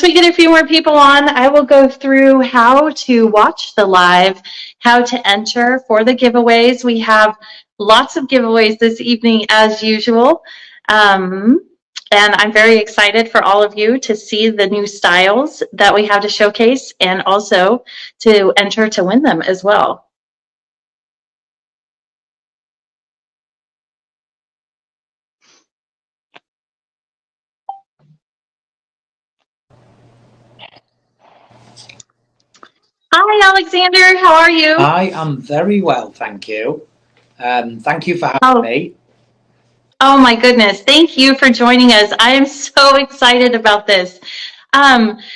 we get a few more people on, I will go through how to watch the live, how to enter for the giveaways. We have lots of giveaways this evening as usual. And I'm very excited for all of you to see the new styles that we have to showcase and also to enter to win them as well. Hi, Alexander. How are you? I am very well, thank you. Thank you for having me. Oh my goodness. Thank you for joining us. I am so excited about this.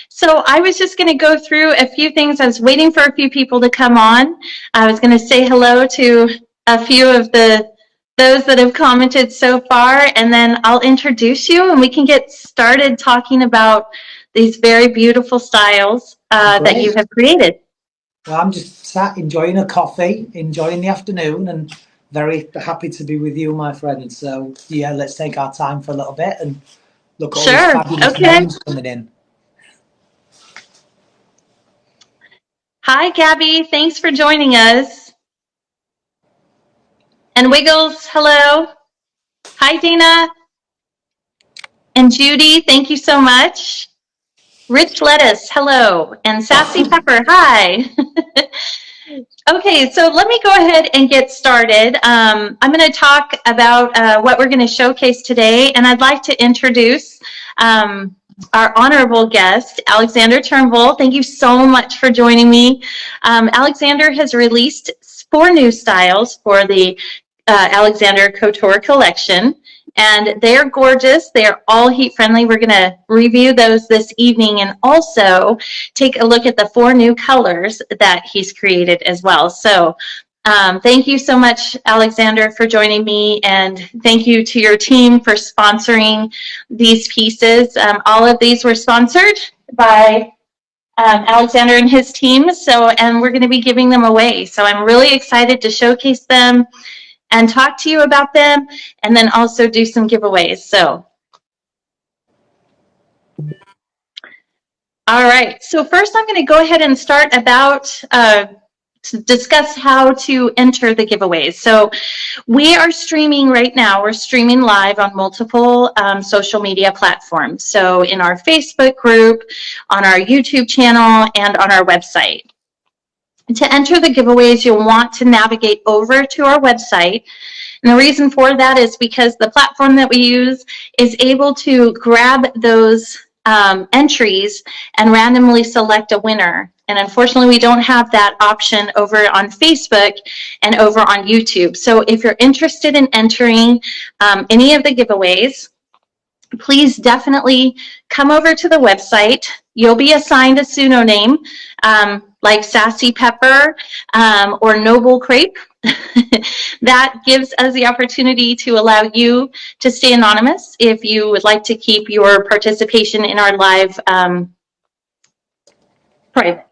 So I was just going to go through a few things. I was waiting for a few people to come on. I was going to say hello to a few of those that have commented so far, and then I'll introduce you and we can get started talking about these very beautiful styles that you have created. Well, I'm just sat enjoying a coffee, enjoying the afternoon, and very happy to be with you, my friend. So yeah, let's take our time for a little bit and look at all these fabulous names coming in. Hi, Gabby. Thanks for joining us. And Wiggles, hello. Hi, Dana. And Judy, thank you so much. Rich Lettuce, hello. And Sassy Pepper, hi. Okay, so let me go ahead and get started. I'm going to talk about what we're going to showcase today, and I'd like to introduce our honorable guest, Alexander Turnbull. Thank you so much for joining me. Alexander has released 4 new styles for the Alexander Couture collection, and they're gorgeous. They're all heat friendly. We're going to review those this evening and also take a look at the 4 new colors that he's created as well. So thank you so much, Alexander, for joining me, and thank you to your team for sponsoring these pieces. All of these were sponsored by Alexander and his team, and we're going to be giving them away. So I'm really excited to showcase them and talk to you about them, and then also do some giveaways. So, all right. So first I'm going to go ahead and start about to discuss how to enter the giveaways. So we are streaming right now. We're streaming live on multiple social media platforms. So in our Facebook group, on our YouTube channel, and on our website. To enter the giveaways, you'll want to navigate over to our website. And the reason for that is because the platform that we use is able to grab those entries and randomly select a winner. And unfortunately, we don't have that option over on Facebook and over on YouTube. So if you're interested in entering any of the giveaways, please definitely come over to the website. You'll be assigned a pseudonym like Sassy Pepper or Noble Crepe. That gives us the opportunity to allow you to stay anonymous if you would like to keep your participation in our live private.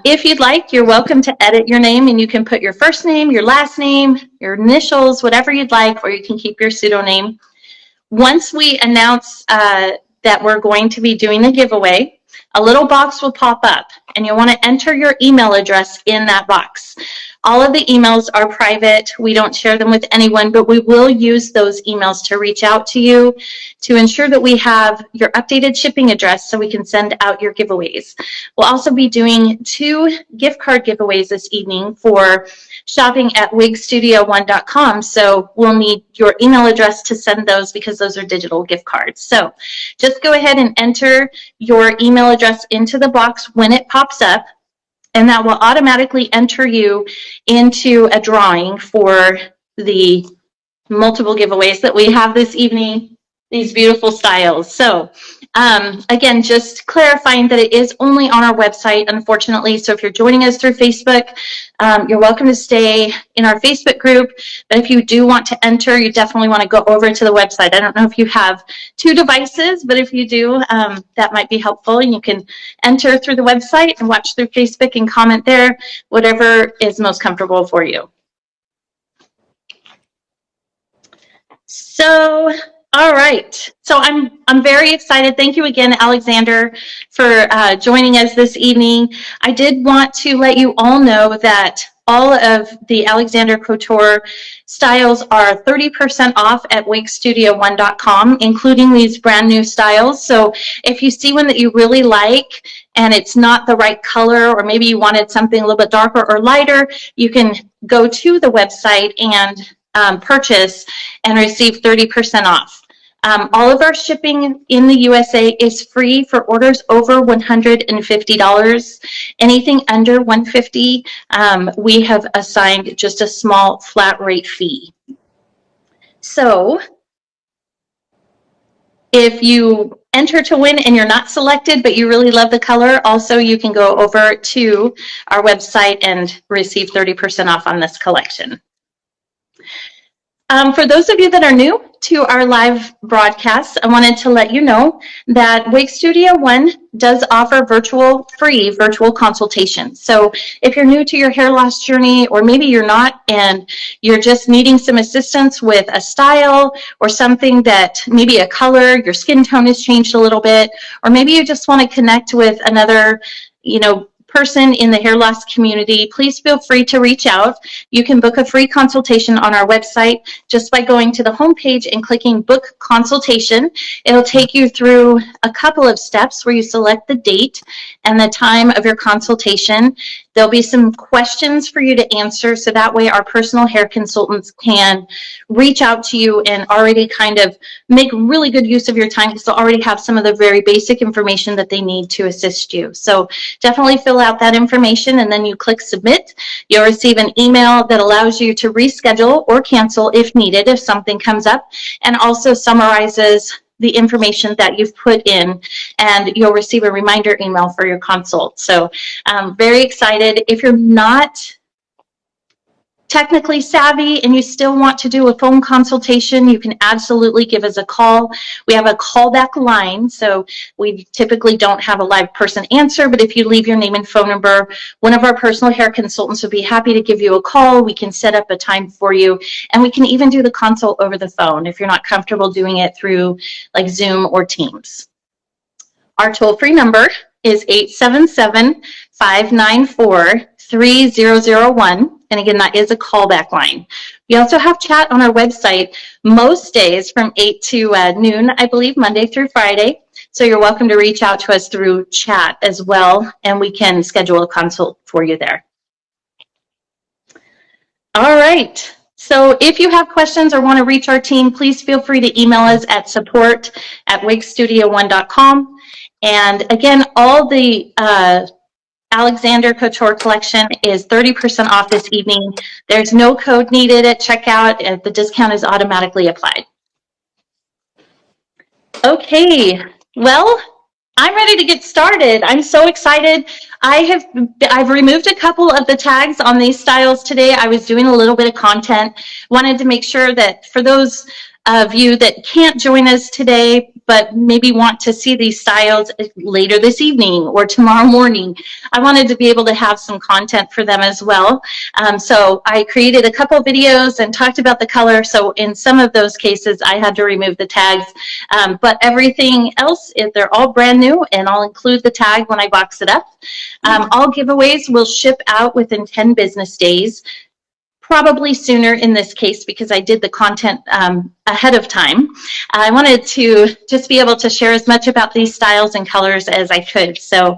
If you'd like, you're welcome to edit your name, and you can put your first name, your last name, your initials, whatever you'd like, or you can keep your pseudonym. Once we announce that we're going to be doing the giveaway, a little box will pop up, and you'll want to enter your email address in that box. All of the emails are private. We don't share them with anyone, but we will use those emails to reach out to you to ensure that we have your updated shipping address so we can send out your giveaways. We'll also be doing 2 gift card giveaways this evening for shopping at WigStudio1.com. So we'll need your email address to send those because those are digital gift cards. So just go ahead and enter your email address into the box when it pops up, and that will automatically enter you into a drawing for the multiple giveaways that we have this evening, these beautiful styles. So again, just clarifying that it is only on our website, unfortunately. So if you're joining us through Facebook, you're welcome to stay in our Facebook group. But if you do want to enter, you definitely want to go over to the website. I don't know if you have 2 devices, but if you do, that might be helpful. And you can enter through the website and watch through Facebook and comment there, whatever is most comfortable for you. So All right. So I'm very excited. Thank you again, Alexander, for joining us this evening. I did want to let you all know that all of the Alexander Couture styles are 30% off at WigStudio1.com, including these brand new styles. So if you see one that you really like and it's not the right color, or maybe you wanted something a little bit darker or lighter, you can go to the website and purchase and receive 30% off. All of our shipping in the USA is free for orders over $150. Anything under $150, we have assigned just a small flat rate fee. So if you enter to win and you're not selected, but you really love the color, also you can go over to our website and receive 30% off on this collection. For those of you that are new to our live broadcast, I wanted to let you know that WigStudio1 does offer free virtual consultations. So if you're new to your hair loss journey, or maybe you're not and you're just needing some assistance with a style or something that maybe a color, your skin tone has changed a little bit, or maybe you just want to connect with another, person in the hair loss community, please feel free to reach out. You can book a free consultation on our website just by going to the homepage and clicking book consultation. It'll take you through a couple of steps where you select the date and the time of your consultation. There'll be some questions for you to answer, so that way our personal hair consultants can reach out to you and already kind of make really good use of your time, because they'll already have some of the very basic information that they need to assist you. So definitely fill out that information, and then you click submit. You'll receive an email that allows you to reschedule or cancel if needed, if something comes up, and also summarizes the information that you've put in, and you'll receive a reminder email for your consult. So very excited. If you're not technically savvy and you still want to do a phone consultation, you can absolutely give us a call. We have a callback line, so we typically don't have a live person answer, but if you leave your name and phone number, one of our personal hair consultants would be happy to give you a call. We can set up a time for you, and we can even do the consult over the phone if you're not comfortable doing it through like Zoom or Teams. Our toll-free number is 877-594-3001. And again, that is a callback line. We also have chat on our website most days from 8 to noon, I believe, Monday through Friday. So you're welcome to reach out to us through chat as well, and we can schedule a consult for you there. All right. So if you have questions or want to reach our team, please feel free to email us at support@WigStudio1.com. And again, all the Alexander Couture collection is 30% off this evening. There's no code needed at checkout. The discount is automatically applied. Okay, well, I'm ready to get started. I'm so excited. I've removed a couple of the tags on these styles today. I was doing a little bit of content. Wanted to make sure that for those of you that can't join us today, but maybe want to see these styles later this evening or tomorrow morning, I wanted to be able to have some content for them as well. So I created a couple videos and talked about the color. So in some of those cases, I had to remove the tags, but everything else, they're all brand new, and I'll include the tag when I box it up. All giveaways will ship out within 10 business days. Probably sooner in this case because I did the content ahead of time. I wanted to just be able to share as much about these styles and colors as I could. So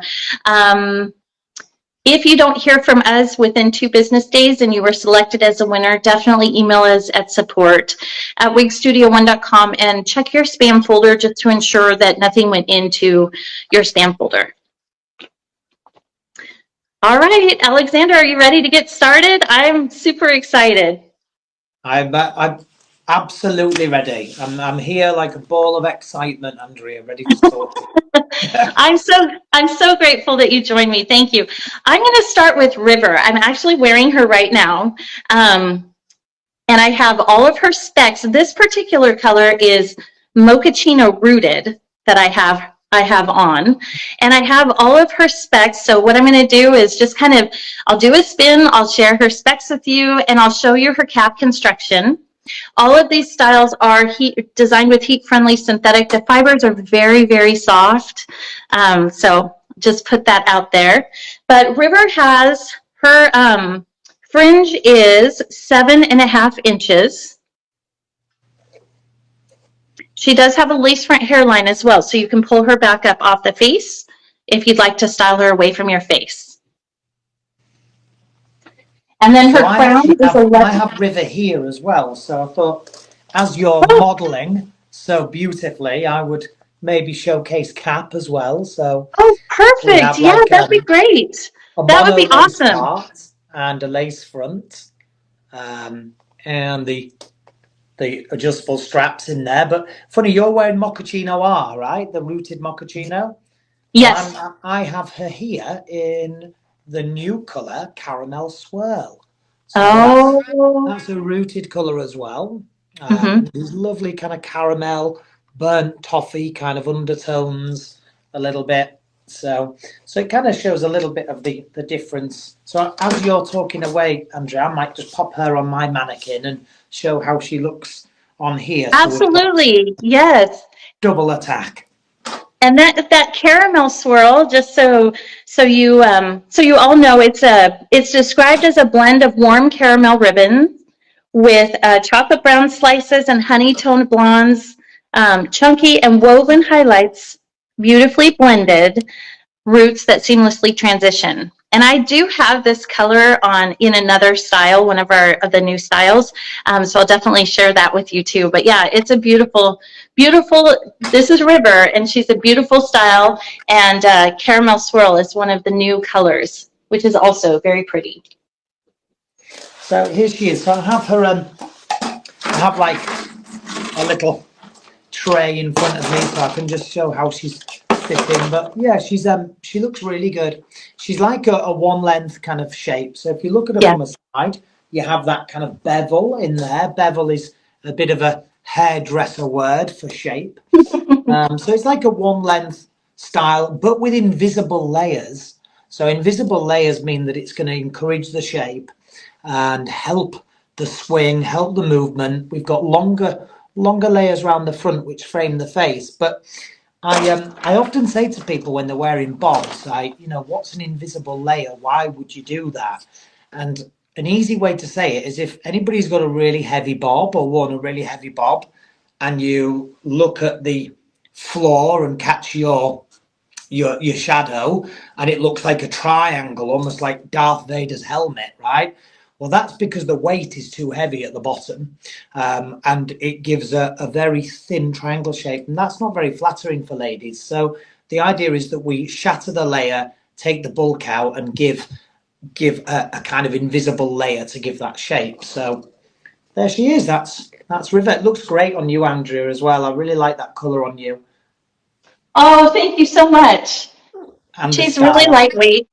if you don't hear from us within 2 business days and you were selected as a winner, definitely email us at support@WigStudio1.com and check your spam folder just to ensure that nothing went into your spam folder. All right, Alexander, are you ready to get started? I'm super excited. I'm absolutely ready. I'm here like a ball of excitement, Andrea, ready to talk to you. I'm so grateful that you joined me. Thank you. I'm going to start with River. I'm actually wearing her right now, and I have all of her specs. This particular color is Mochaccino Rooted that I have on, and I have all of her specs. So what I'm going to do is just kind of, I'll do a spin, I'll share her specs with you, and I'll show you her cap construction. All of these styles are designed with heat-friendly synthetic. The fibers are very, very soft. So just put that out there. But River has her fringe is 7.5 inches. She does have a lace front hairline as well, so you can pull her back up off the face if you'd like to style her away from your face. And then her crown is 11. I have River here as well, so I thought, as you're modelling so beautifully, I would maybe showcase cap as well. So perfect! Yeah, that'd be great. That would be awesome. Part and a lace front, and the adjustable straps in there. But funny, you're wearing mochaccino R, right? The rooted mochaccino. Yes. So I have her here in the new colour, caramel swirl. So that's a rooted colour as well. These lovely kind of caramel, burnt toffee kind of undertones a little bit. So it kind of shows a little bit of the difference. So as you're talking away, Andrea, I might just pop her on my mannequin and show how she looks on here. Absolutely, so yes. Double attack. And that caramel swirl, just so you all know, it's described as a blend of warm caramel ribbons with chocolate brown slices and honey toned blondes, chunky and woven highlights, beautifully blended roots that seamlessly transition. And I do have this color in another style, one of the new styles. So I'll definitely share that with you too. But yeah, it's a beautiful, this is River, and she's a beautiful style. And caramel swirl is one of the new colors, which is also very pretty. So here she is. So I have her, I have like a little tray in front of me so I can just show how she's fitting. But yeah, she looks really good. She's like a one length kind of shape. So if you look at her from the side, you have that kind of bevel in there. Bevel is a bit of a hairdresser word for shape. So it's like a one length style, but with invisible layers. So invisible layers mean that it's going to encourage the shape and help the swing, help the movement. We've got longer layers around the front which frame the face. But I often say to people when they're wearing bobs, what's an invisible layer? Why would you do that? And an easy way to say it is if anybody's got a really heavy bob or worn a really heavy bob, and you look at the floor and catch your shadow, and it looks like a triangle, almost like Darth Vader's helmet, right? Well, that's because the weight is too heavy at the bottom, and it gives a very thin triangle shape, and that's not very flattering for ladies. So the idea is that we shatter the layer, take the bulk out, and give a kind of invisible layer to give that shape. So there she is. That's River. It looks great on you, Andrea, as well. I really like that colour on you. Oh, thank you so much. And she's really lightweight.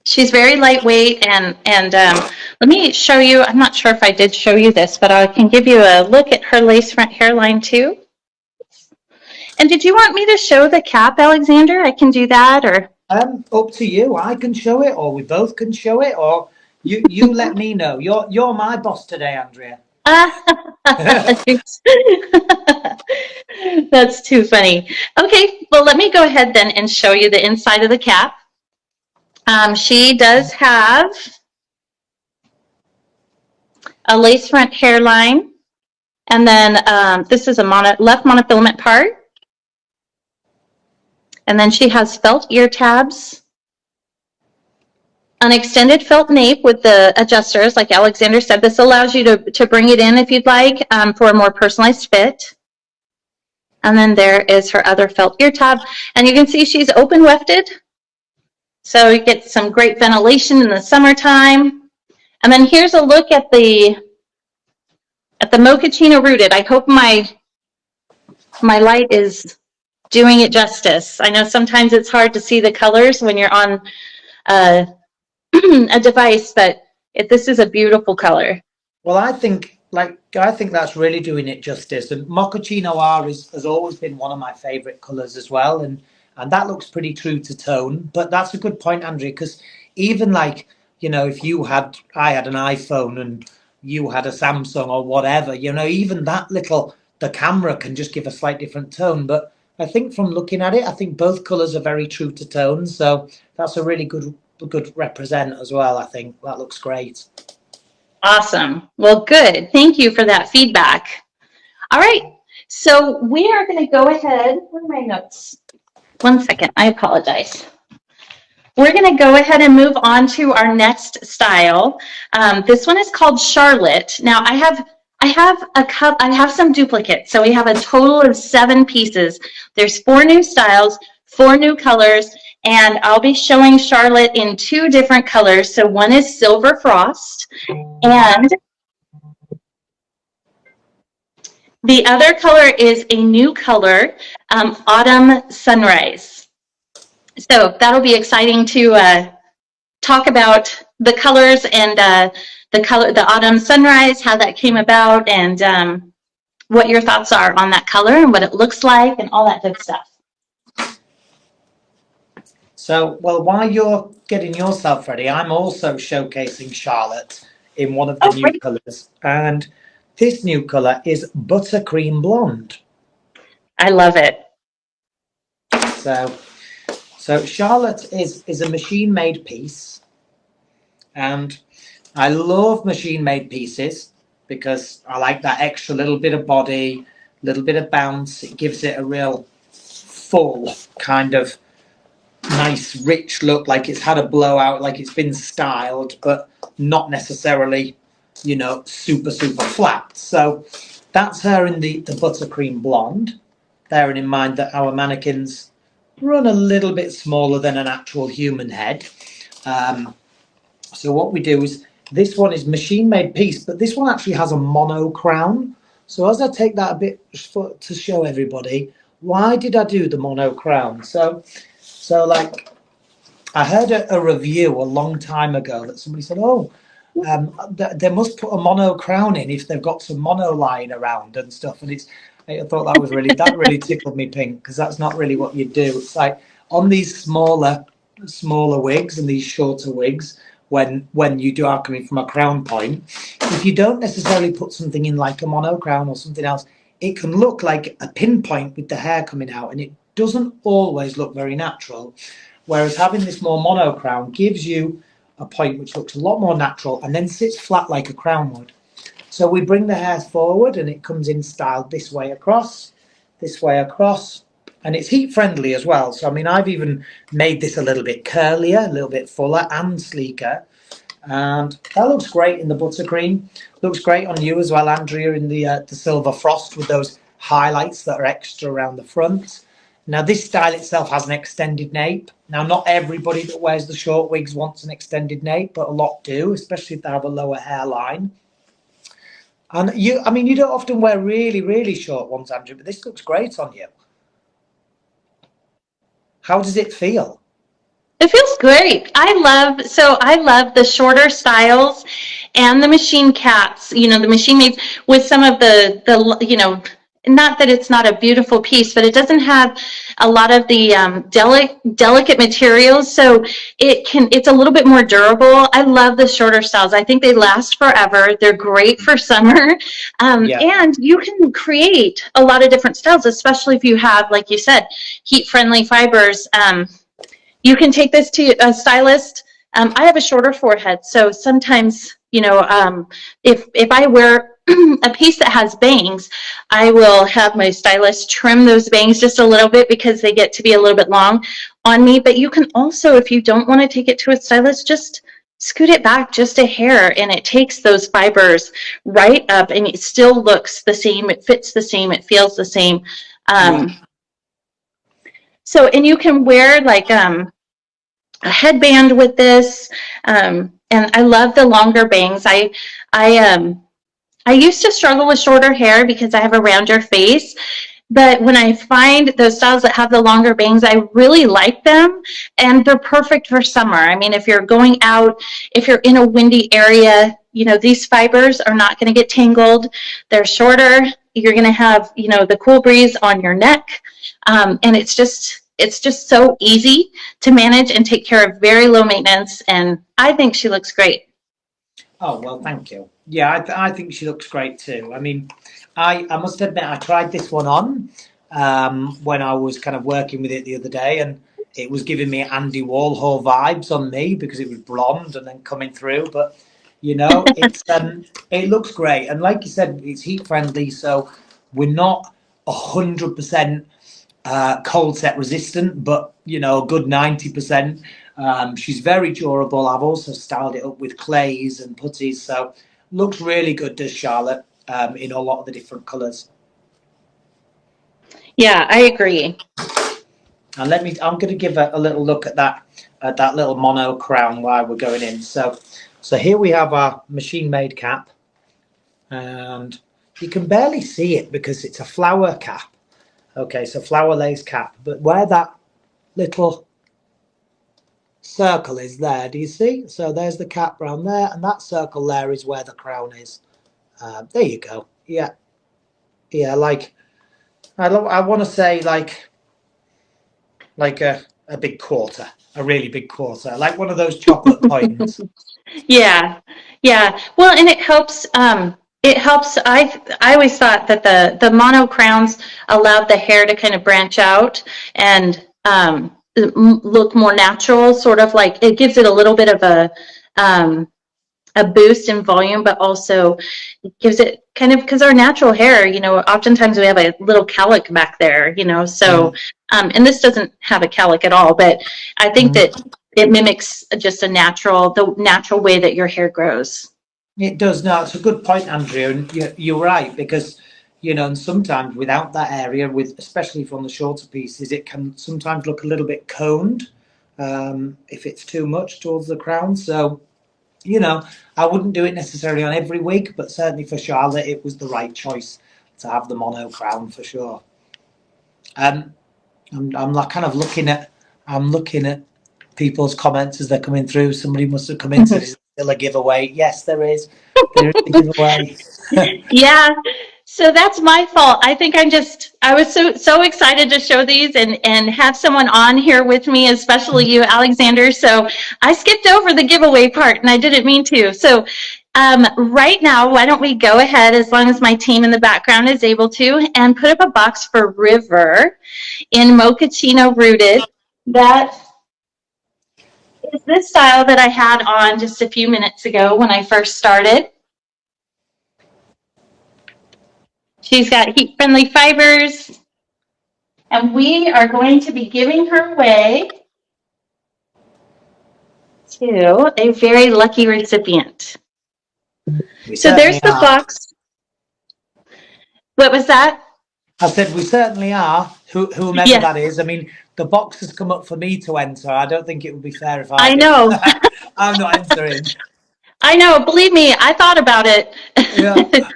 She's very lightweight, and let me show you. I'm not sure if I did show you this, but I can give you a look at her lace front hairline too. And did you want me to show the cap, Alexander? I can do that, or up to you. I can show it, or we both can show it, or you let me know. You're my boss today, Andrea. That's too funny. Okay, well, let me go ahead then and show you the inside of the cap. She does have a lace front hairline, and then this is a left monofilament part. And then she has felt ear tabs, an extended felt nape with the adjusters, like Alexander said. This allows you to bring it in if you'd like for a more personalized fit. And then there is her other felt ear tab. And you can see she's open wefted. So you get some great ventilation in the summertime. And then here's a look at the mochaccino rooted. I hope my light is doing it justice. I know sometimes it's hard to see the colors when you're on a device, but this is a beautiful color. Well, I think that's really doing it justice. And mochaccino R has always been one of my favorite colors as well, and that looks pretty true to tone. But that's a good point, Andrea, because even if I had an iPhone and you had a Samsung or whatever. You know, even that little, the camera can just give a slight different tone. But I think from looking at it, I think both colours are very true to tone. So that's a really good represent as well. I think that looks great. Awesome. Well, good. Thank you for that feedback. All right. So we are going to go ahead. Where are my notes? One second. I apologize. We're going to go ahead and move on to our next style. This one is called Charlotte. Now I have some duplicates. So we have a total of 7 pieces. There's 4 new styles, 4 new colors, and I'll be showing Charlotte in 2 different colors. So one is Silver Frost, and the other color is a new color, Autumn Sunrise. So that'll be exciting to talk about the colors and the Autumn Sunrise, how that came about, and what your thoughts are on that color and what it looks like and all that good stuff. So, well, while you're getting yourself ready, I'm also showcasing Charlotte in one of the new colors. And this new color is Buttercream Blonde. I love it. So Charlotte is a machine-made piece. And I love machine-made pieces because I like that extra little bit of body, little bit of bounce. It gives it a real full kind of nice rich look, like it's had a blowout, like it's been styled, but not necessarily, you know, super flat. So that's her in the Buttercream Blonde, bearing in mind that our mannequins run a little bit smaller than an actual human head. So what we do is, this one is machine made piece, but this one actually has a mono crown. So as I take that a bit to show everybody, why did I do the mono crown? So like, I heard a review a long time ago that somebody said, oh, they must put a mono crown in if they've got some mono lying around and stuff. And I thought that really tickled me pink, because that's not really what you do. It's like on these smaller wigs and these shorter wigs, when you are coming from a crown point, if you don't necessarily put something in like a mono crown or something else, it can look like a pinpoint with the hair coming out, and it doesn't always look very natural. Whereas having this more mono crown gives you a point which looks a lot more natural and then sits flat like a crown would. So we bring the hair forward and it comes in styled this way across, and it's heat friendly as well. So I mean, I've even made this a little bit curlier, a little bit fuller and sleeker. And that looks great in the buttercream. Looks great on you as well, Andrea, in the Silver Frost with those highlights that are extra around the front. Now, this style itself has an extended nape. Now, not everybody that wears the short wigs wants an extended nape, but a lot do, especially if they have a lower hairline. And you don't often wear really, really short ones, Andrea, but this looks great on you. How does it feel? It feels great. I love the shorter styles and the machine caps, you know, the machine made with some of the you know, not that it's not a beautiful piece, but it doesn't have a lot of the delicate materials, so it's a little bit more durable. I love the shorter styles. I think they last forever. They're great for summer, and you can create a lot of different styles, especially if you have, like you said, heat-friendly fibers. You can take this to a stylist. I have a shorter forehead, so sometimes, you know, if I wear a piece that has bangs, I will have my stylist trim those bangs just a little bit because they get to be a little bit long on me. But you can also, if you don't want to take it to a stylist, just scoot it back just a hair, and it takes those fibers right up, and it still looks the same. It fits the same. It feels the same. So, and you can wear like a headband with this, and I love the longer bangs. I used to struggle with shorter hair because I have a rounder face, but when I find those styles that have the longer bangs, I really like them, and they're perfect for summer. I mean, if you're going out, if you're in a windy area, you know, these fibers are not going to get tangled. They're shorter. You're going to have, you know, the cool breeze on your neck, and it's just so easy to manage and take care of, very low maintenance, and I think she looks great. Oh, well, thank you. Yeah, I think she looks great too. I mean, I must admit, I tried this one on when I was kind of working with it the other day, and it was giving me Andy Warhol vibes on me because it was blonde and then coming through. But it looks great, and like you said, it's heat friendly, so we're not 100% cold set resistant, but a good 90%. She's very durable. I've also styled it up with clays and putties, so looks really good, does Charlotte, in a lot of the different colours. Yeah, I agree. And I'm going to give a little look at that little mono crown while we're going in. So here we have our machine-made cap, and you can barely see it because it's a flower cap. Okay, so flower lace cap, but where that little circle is there, do you see? So there's the cap round there, and that circle there is where the crown is. There you go. Yeah, like I want to say like a big quarter, a really big quarter, like one of those chocolate coins. Yeah, yeah. Well, and it helps. It helps. I always thought that the mono crowns allowed the hair to kind of branch out and look more natural. Sort of like it gives it a little bit of a boost in volume, but also gives it kind of, because our natural hair, oftentimes we have a little cowlick back there, so and this doesn't have a cowlick at all, but I think that it mimics just the natural way that your hair grows. It does. No, it's a good point, Andrea, and you're right, because and sometimes without that area, especially from the shorter pieces, it can sometimes look a little bit coned if it's too much towards the crown. So I wouldn't do it necessarily on every wig, but certainly for Charlotte, it was the right choice to have the mono crown for sure. I'm like kind of looking at people's comments as they're coming through. Somebody must have come in and said, "Is there still a giveaway?" Yes, there is. There is a giveaway. Yeah. So that's my fault. I think I was so excited to show these and have someone on here with me, especially you, Alexander. So I skipped over the giveaway part and I didn't mean to. So right now, why don't we go ahead, as long as my team in the background is able to, and put up a box for River in Mochaccino Rooted. That is this style that I had on just a few minutes ago when I first started. She's got heat-friendly fibers, and we are going to be giving her away to a very lucky recipient. So there's the box. What was that? I said we certainly are, whomever that is. I mean, the box has come up for me to enter. I don't think it would be fair if I did. Know. I'm not entering. I know. Believe me, I thought about it. Yeah.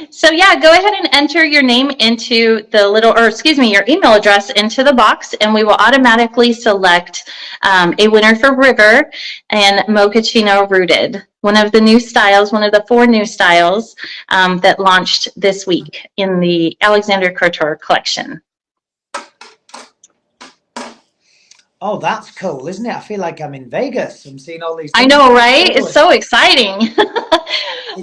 So yeah, go ahead and enter your name into your email address into the box, and we will automatically select a winner for River and Mochaccino Rooted, one of the new styles, one of the 4 new styles that launched this week in the Alexander Couture collection. Oh, that's cool, isn't it? I feel like I'm in Vegas. I'm seeing all these. I know, right? It's so exciting.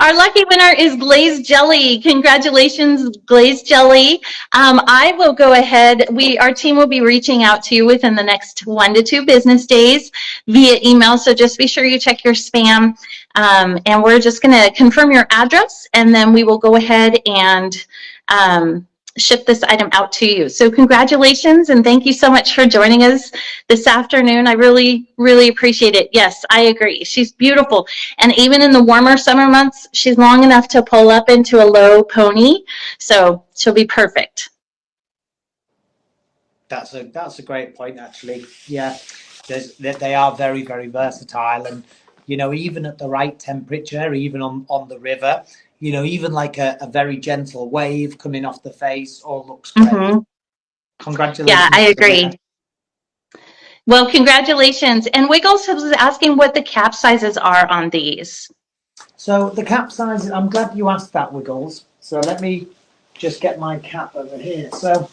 Our lucky winner is Glazed Jelly. Congratulations, Glazed Jelly. I will go ahead. Our team will be reaching out to you within the next 1 to 2 business days via email. So just be sure you check your spam. And we're just going to confirm your address, and then we will go ahead and ship this item out to you. So congratulations, and thank you so much for joining us this afternoon. I really, really appreciate it. Yes, I agree. She's beautiful. And even in the warmer summer months, she's long enough to pull up into a low pony. So she'll be perfect. That's a great point, actually. Yeah, they are very, very versatile, and even at the right temperature, even on the river, even like a very gentle wave coming off the face, all looks great. Congratulations. Yeah, I agree. Well, congratulations. And Wiggles was asking what the cap sizes are on these. So the cap sizes, I'm glad you asked that, Wiggles. So let me just get my cap over here. So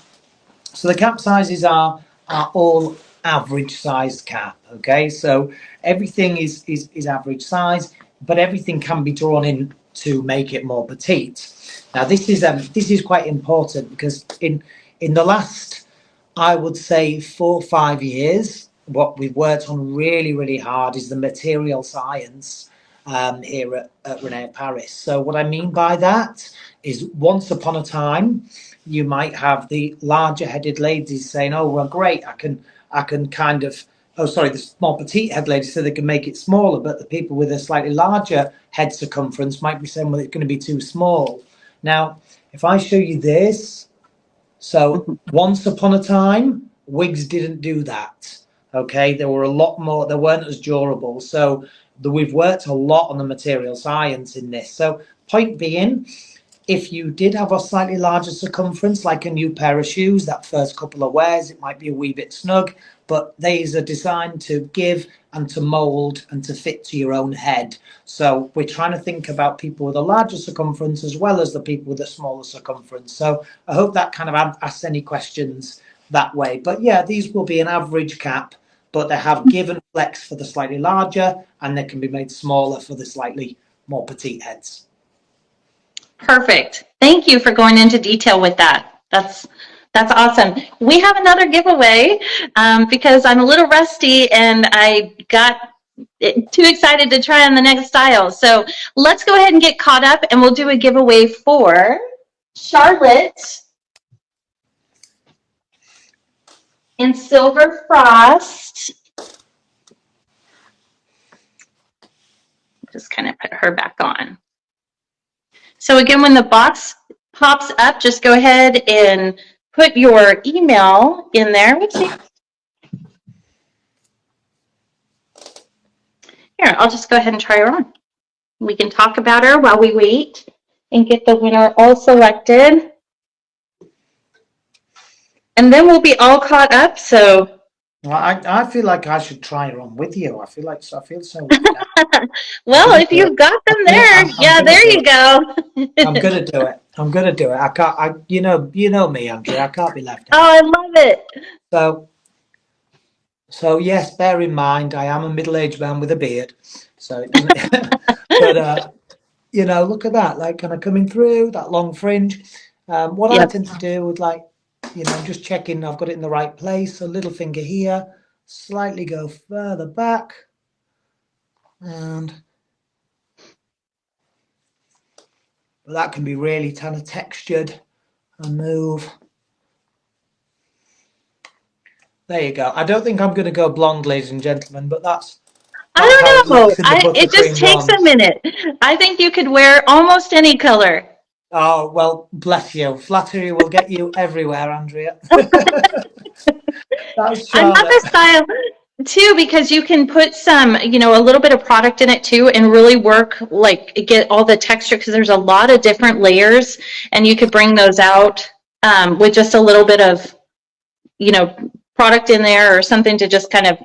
the cap sizes are all average sized cap. Okay, so everything is average size, but everything can be drawn in to make it more petite. Now this is quite important because in the last, I would say, 4 or 5 years, what we've worked on really hard is the material science here at Rene Paris. So what I mean by that is, once upon a time, you might have the larger headed ladies saying, "Oh, well, great, I can kind of." Oh, sorry, the small petite head ladies, so they can make it smaller, but the people with a slightly larger head circumference might be saying, "Well, it's going to be too small." Now, if I show you this, so once upon a time, wigs didn't do that. Okay, there were a lot more. They weren't as durable. So we've worked a lot on the material science in this. So point being, if you did have a slightly larger circumference, like a new pair of shoes, that first couple of wears, it might be a wee bit snug, but these are designed to give and to mold and to fit to your own head. So we're trying to think about people with a larger circumference as well as the people with a smaller circumference. So I hope that kind of asks any questions that way. But yeah, these will be an average cap, but they have give and flex for the slightly larger, and they can be made smaller for the slightly more petite heads. Perfect. Thank you for going into detail with that. That's awesome. We have another giveaway because I'm a little rusty and I got too excited to try on the next style. So let's go ahead and get caught up, and we'll do a giveaway for Charlotte in Silver Frost. Just kind of put her back on. So again, when the box pops up, just go ahead and put your email in there. Whoopsie. Here, I'll just go ahead and try her on. We can talk about her while we wait and get the winner all selected. And then we'll be all caught up. So well, I feel like I should try her on with you. I feel so. Well, if you've got them there, yeah, there you go. I'm gonna do it. I can't. You know me, Andrea. I can't be left out. Oh, I love it. So yes, bear in mind, I am a middle-aged man with a beard. So it doesn't. But look at that, like kind of coming through that long fringe. What I tend to do with, like, just checking I've got it in the right place. A little finger here, slightly go further back, and that can be really kind of textured and move. There you go. I don't think I'm going to go blonde, ladies and gentlemen, but that's I don't know. It just takes a minute. I think you could wear almost any color. Oh, well, bless you. Flattery will get you everywhere, Andrea. That's I love this style too, because you can put some, a little bit of product in it too, and really work, like, get all the texture, because there's a lot of different layers, and you could bring those out with just a little bit of, product in there or something to just kind of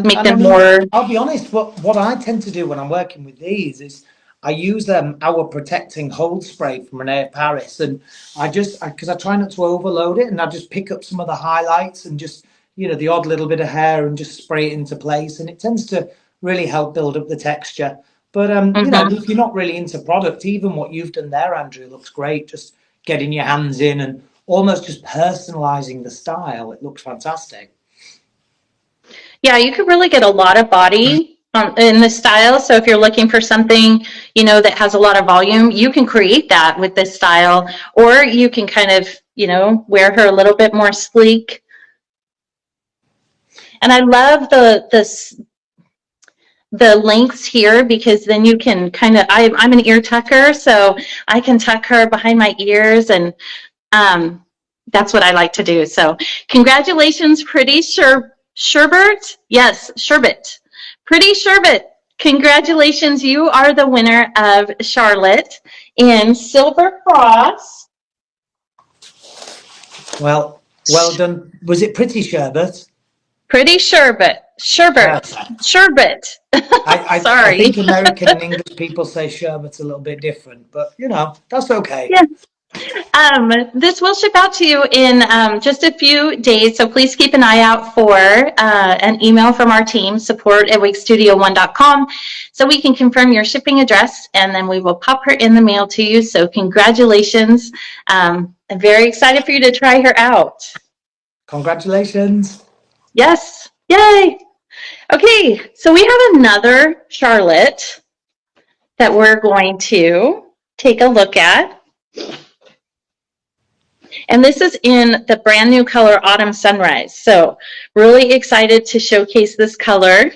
make them more. I'll be honest, what I tend to do when I'm working with these is I use our protecting hold spray from Rene Paris, and because I try not to overload it, and I just pick up some of the highlights and just the odd little bit of hair and just spray it into place, and it tends to really help build up the texture. But if you're not really into product, even what you've done there, Andrea, looks great. Just getting your hands in and almost just personalizing the style. It looks fantastic. Yeah, you could really get a lot of body in this style. So if you're looking for something, that has a lot of volume, you can create that with this style, or you can kind of, wear her a little bit more sleek. And I love the lengths here, because then you can kind of, I'm an ear tucker, so I can tuck her behind my ears, and that's what I like to do. So congratulations, Pretty Sherbet. Yes, Sherbet. Pretty Sherbet. Congratulations. You are the winner of Charlotte in Silver Frost. Well done. Was it Pretty Sherbet? Pretty Sherbet. Sherbet. Sherbet. Sorry. I think American and English people say sherbet a little bit different, but that's okay. Yeah. This will ship out to you in just a few days, so please keep an eye out for an email from our team, support@WigStudio1.com, so we can confirm your shipping address, and then we will pop her in the mail to you. So congratulations. I'm very excited for you to try her out. Congratulations. Yes. Yay. Okay, so we have another Charlotte that we're going to take a look at. And this is in the brand new color Autumn Sunrise. So really excited to showcase this color.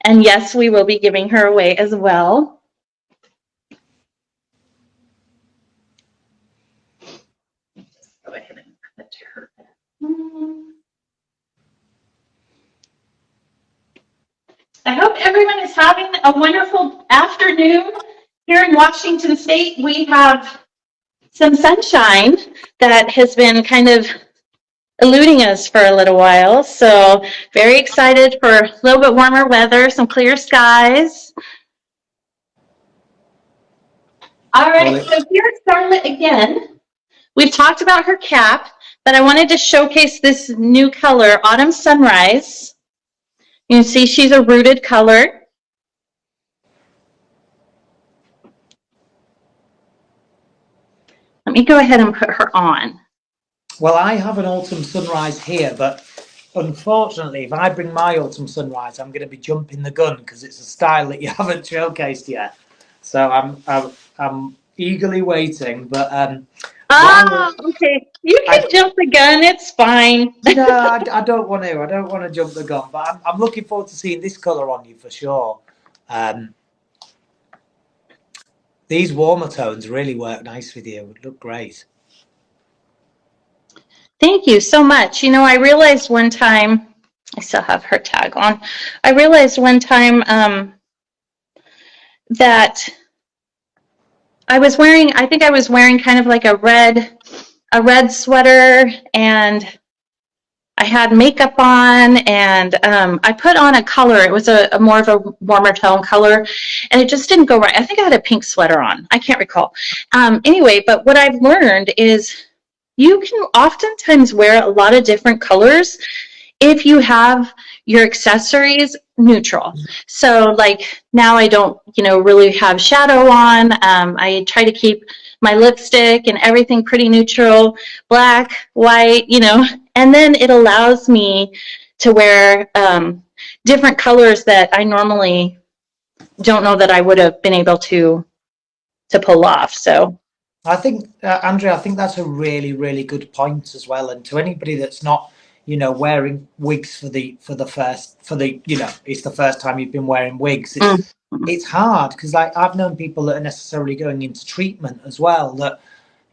And yes, we will be giving her away as well. Just go ahead and put her. I hope everyone is having a wonderful afternoon. Here in Washington State, we have some sunshine that has been kind of eluding us for a little while. So very excited for a little bit warmer weather, some clear skies. All right, so here's Charlotte again. We've talked about her cap, but I wanted to showcase this new color, Autumn Sunrise. You can see she's a rooted color. Let me go ahead and put her on. Well, I have an Autumn Sunrise here, but unfortunately, if I bring my Autumn Sunrise, I'm going to be jumping the gun because it's a style that you haven't showcased yet. So I'm eagerly waiting. But okay, you can jump the gun. It's fine. No, I don't want to. I don't want to jump the gun. But I'm looking forward to seeing this color on you for sure. These warmer tones really work nice with you. Would look great. Thank you so much. You know, I realized one time, I still have her tag on. I realized one time that I was wearing, I think I was wearing kind of like a red sweater, and I had makeup on, and I put on a color. It was a more of a warmer tone color, and it just didn't go right. I think I had a pink sweater on. I can't recall. Anyway, but what I've learned is you can oftentimes wear a lot of different colors if you have your accessories neutral. So like now I don't, really have shadow on. I try to keep my lipstick and everything pretty neutral, black, white, and then it allows me to wear different colors that I normally don't know that I would have been able to pull off. So I think, Andrea, I think that's a really, really good point as well. And to anybody that's not, wearing wigs it's the first time you've been wearing wigs. It's hard because I've known people that are necessarily going into treatment as well that,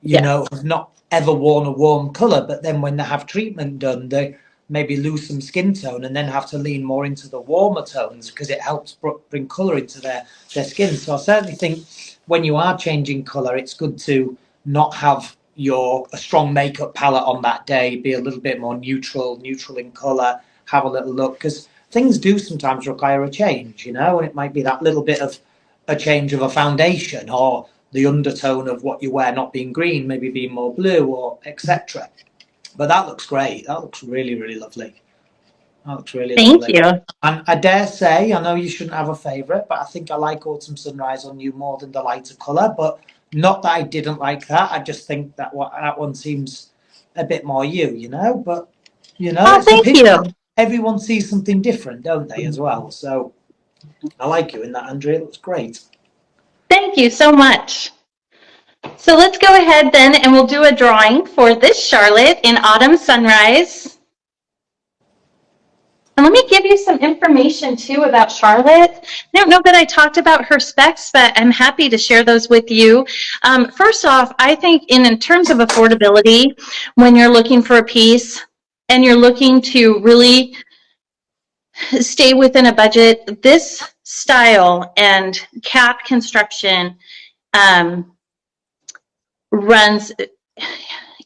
have not ever worn a warm color, but then when they have treatment done, they maybe lose some skin tone and then have to lean more into the warmer tones because it helps bring color into their skin. So I certainly think when you are changing color, it's good to not have a strong makeup palette on that day, be a little bit more neutral in color, have a little look, because things do sometimes require a change, and it might be that little bit of a change of a foundation or the undertone of what you wear not being green, maybe being more blue or etc. But that looks great. That looks really, really lovely. That looks really lovely. Thank you. And I dare say, I know you shouldn't have a favourite, but I think I like Autumn Sunrise on you more than the lighter colour. But not that I didn't like that. I just think that one seems a bit more you, But, thank you. Everyone sees something different, don't they, as well? So I like you in that, Andrea. It looks great. Thank you so much. So let's go ahead then and we'll do a drawing for this Charlotte in Autumn Sunrise. And let me give you some information too about Charlotte. I don't know that I talked about her specs, but I'm happy to share those with you. First off, I think in terms of affordability, when you're looking for a piece and you're looking to really stay within a budget, this style and cap construction runs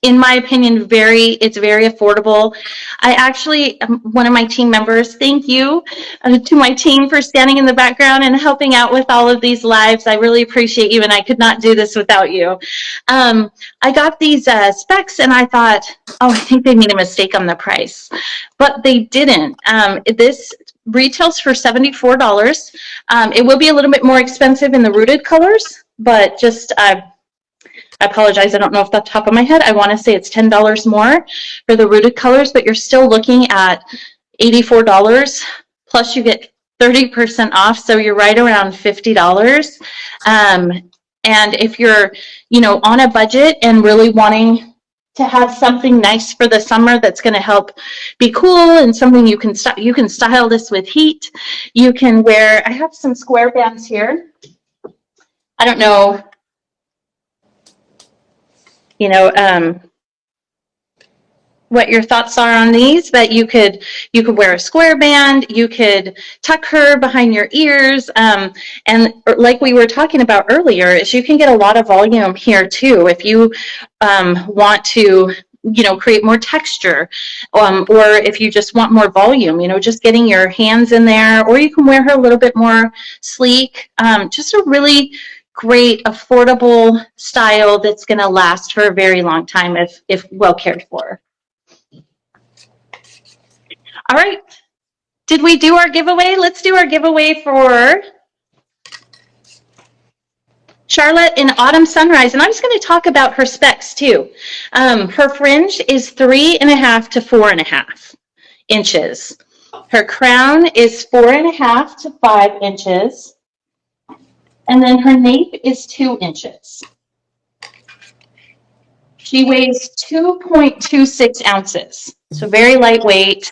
in my opinion, it's very affordable. I actually, one of my team members, thank you to my team for standing in the background and helping out with all of these lives. I really appreciate you, and I could not do this without you. I got these specs, and I thought, oh, I think they made a mistake on the price, but they didn't. This retails for $74. It will be a little bit more expensive in the rooted colors, but just I apologize, I don't know off the top of my head. I want to say it's $10 more for the rooted colors, but you're still looking at $84, plus you get 30% off, so you're right around $50. And if you're, on a budget and really wanting to have something nice for the summer that's going to help be cool and something you can style this with heat. You can wear, I have some square bands here. I don't know, what your thoughts are on these, but you could wear a square band, you could tuck her behind your ears, and like we were talking about earlier, is you can get a lot of volume here too if you want to create more texture, or if you just want more volume, just getting your hands in there, or you can wear her a little bit more sleek. Just a really great affordable style that's going to last for a very long time if well cared for. All right, did we do our giveaway? Let's do our giveaway for Charlotte in Autumn Sunrise, and I'm just going to talk about her specs too. Her fringe is 3.5 to 4.5 inches. Her crown is 4.5 to 5 inches, and then her nape is 2 inches. She weighs 2.26 ounces, so very lightweight.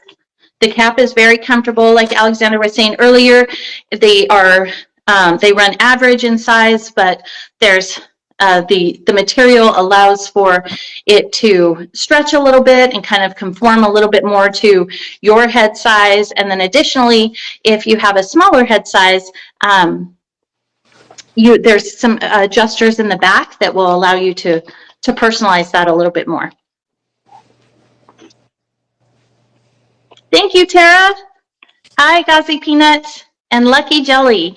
The cap is very comfortable, like Alexander was saying earlier. They run average in size, but there's the material allows for it to stretch a little bit and kind of conform a little bit more to your head size. And then additionally, if you have a smaller head size, there's some adjusters in the back that will allow you to personalize that a little bit more. Thank you, Tara. Hi, Gazi Peanut and Lucky Jelly.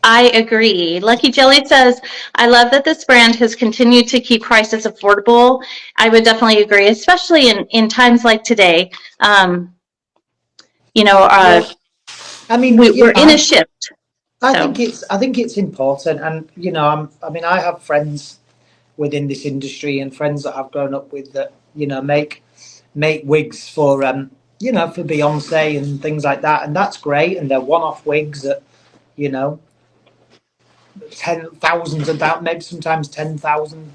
I agree. Lucky Jelly says, I love that this brand has continued to keep prices affordable. I would definitely agree, especially in times like today. I mean, we're in a shift. I think it's important, and I have friends within this industry and friends that I've grown up with that make wigs for for Beyonce and things like that, and that's great, and they're one-off wigs that thousands of that, maybe sometimes 10,000,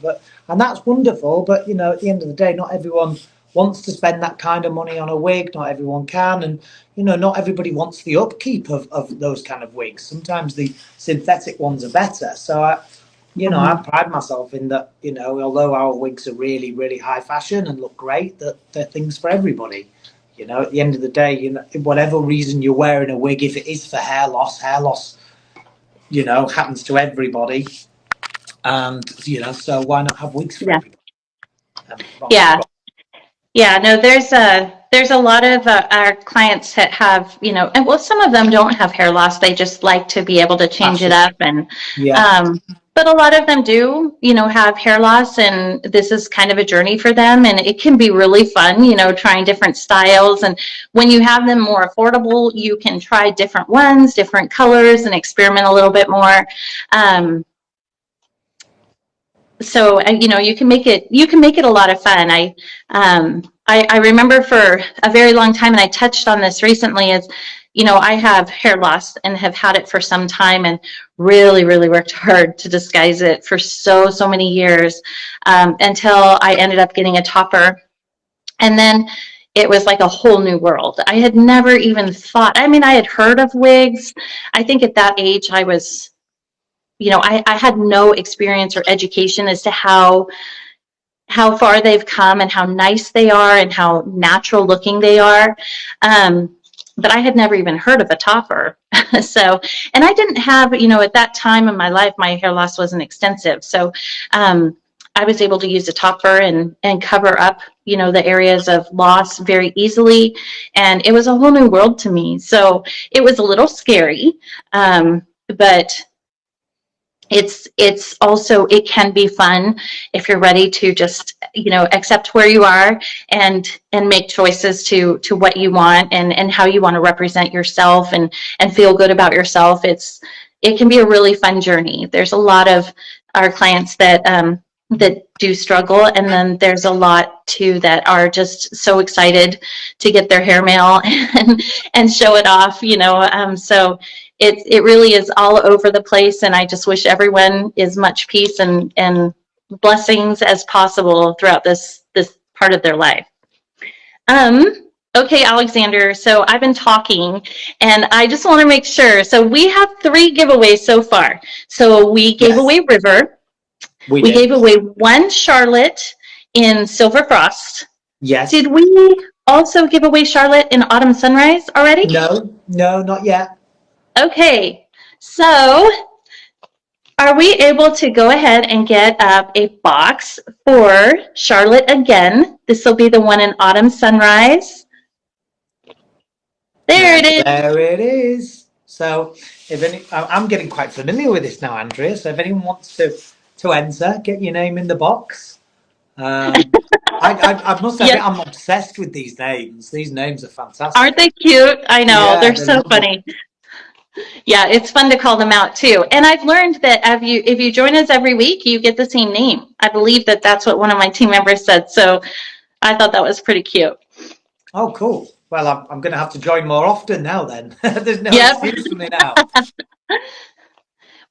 and that's wonderful. But at the end of the day, not everyone wants to spend that kind of money on a wig. Not everyone can, and not everybody wants the upkeep of those kind of wigs. Sometimes the synthetic ones are better. So I pride myself in that. Although our wigs are really, really high fashion and look great, that they're things for everybody. At the end of the day, whatever reason you're wearing a wig, if it is for hair loss happens to everybody, and so why not have wigs for everybody? No, there's a lot of our clients that have and some of them don't have hair loss, they just like to be able to change it up, and but a lot of them do have hair loss, and this is kind of a journey for them, and it can be really fun trying different styles. And when you have them more affordable, you can try different ones, different colors, and experiment a little bit more. So you can make it a lot of fun. I remember for a very long time, and I touched on this recently, is I have hair loss and have had it for some time, and really, really worked hard to disguise it for so many years, until I ended up getting a topper. And then it was like a whole new world. I had never even thought, I had heard of wigs. I think at that age I was, I had no experience or education as to how far they've come and how nice they are and how natural looking they are. But I had never even heard of a topper. So, and I didn't have, at that time in my life, my hair loss wasn't extensive. So, I was able to use a topper and cover up, you know, the areas of loss very easily. And it was a whole new world to me. So it was a little scary, but it's also, it can be fun if you're ready to just, you know, accept where you are and make choices to what you want and how you want to represent yourself and feel good about yourself. It can be a really fun journey. There's a lot of our clients that do struggle, and then there's a lot too that are just so excited to get their hair mail and show it off, you know. So it really is all over the place, and I just wish everyone as much peace and blessings as possible throughout this part of their life. Okay, Alexander, so I've been talking, and I just want to make sure. So we have 3 giveaways so far. So we gave away River. We gave away 1 Charlotte in Silver Frost. Yes. Did we also give away Charlotte in Autumn Sunrise already? No, not yet. Okay, so are we able to go ahead and get up a box for Charlotte again? This will be the one in Autumn Sunrise. There it is. There it is. So I'm getting quite familiar with this now, Andrea. So if anyone wants to enter, get your name in the box. I must admit, I'm obsessed with these names. These names are fantastic. Aren't they cute? I know, they're so funny. Yeah, it's fun to call them out too. And I've learned that if you join us every week, you get the same name. I believe that's what one of my team members said. So I thought that was pretty cute. Oh, cool. Well, I'm going to have to join more often now then. There's no excuse for me now.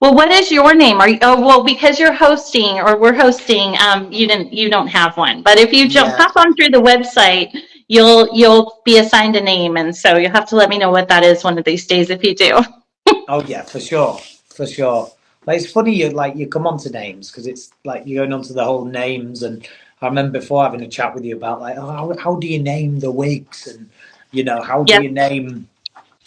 Well, what is your name? Because you're hosting or we're hosting, you don't have one. But if you hop on through the website, you'll be assigned a name, and so you'll have to let me know what that is one of these days if you do. Oh yeah, for sure. But it's funny you come onto names because it's like you're going onto the whole names, and I remember before having a chat with you about like, oh, how do you name the wigs, and you know, how do you name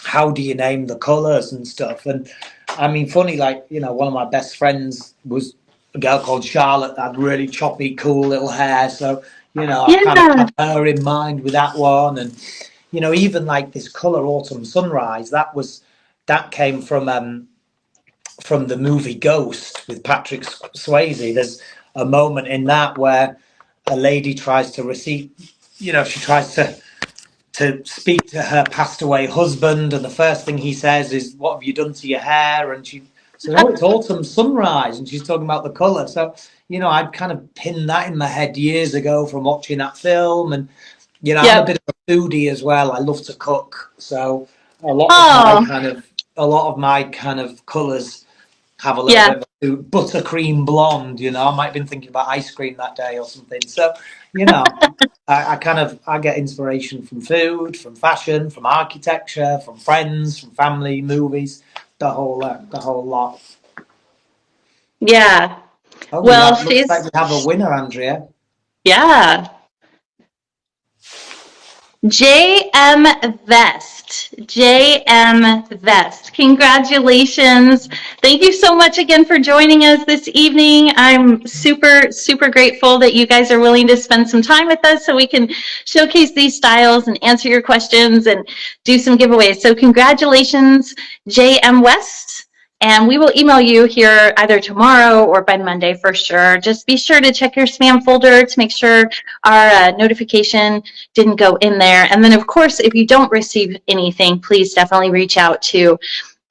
the colours and stuff. And I mean, funny, like, you know, one of my best friends was a girl called Charlotte that had really choppy, cool little hair. So, you know, I kind of had her in mind with that one. And, you know, even like this colour Autumn Sunrise, that came from the movie Ghost with Patrick Swayze. There's a moment in that where a lady tries to she tries to speak to her passed away husband, and the first thing he says is, "What have you done to your hair?" And she said, "Oh, it's Autumn Sunrise," and she's talking about the colour. So, you know, I'd kind of pinned that in my head years ago from watching that film. And, you know, I'm a bit of a foodie as well. I love to cook. So a lot of my kind of colours have a little bit of buttercream blonde, you know. I might have been thinking about ice cream that day or something. So, you know, I get inspiration from food, from fashion, from architecture, from friends, from family, movies, the whole lot. Yeah. Oh, well, looks like we have a winner, Andrea. Yeah. JM Vest. Congratulations. Thank you so much again for joining us this evening. I'm super, super grateful that you guys are willing to spend some time with us so we can showcase these styles and answer your questions and do some giveaways. So congratulations, JM West. And we will email you here either tomorrow or by Monday for sure. Just be sure to check your spam folder to make sure our notification didn't go in there. And then, of course, if you don't receive anything, please definitely reach out to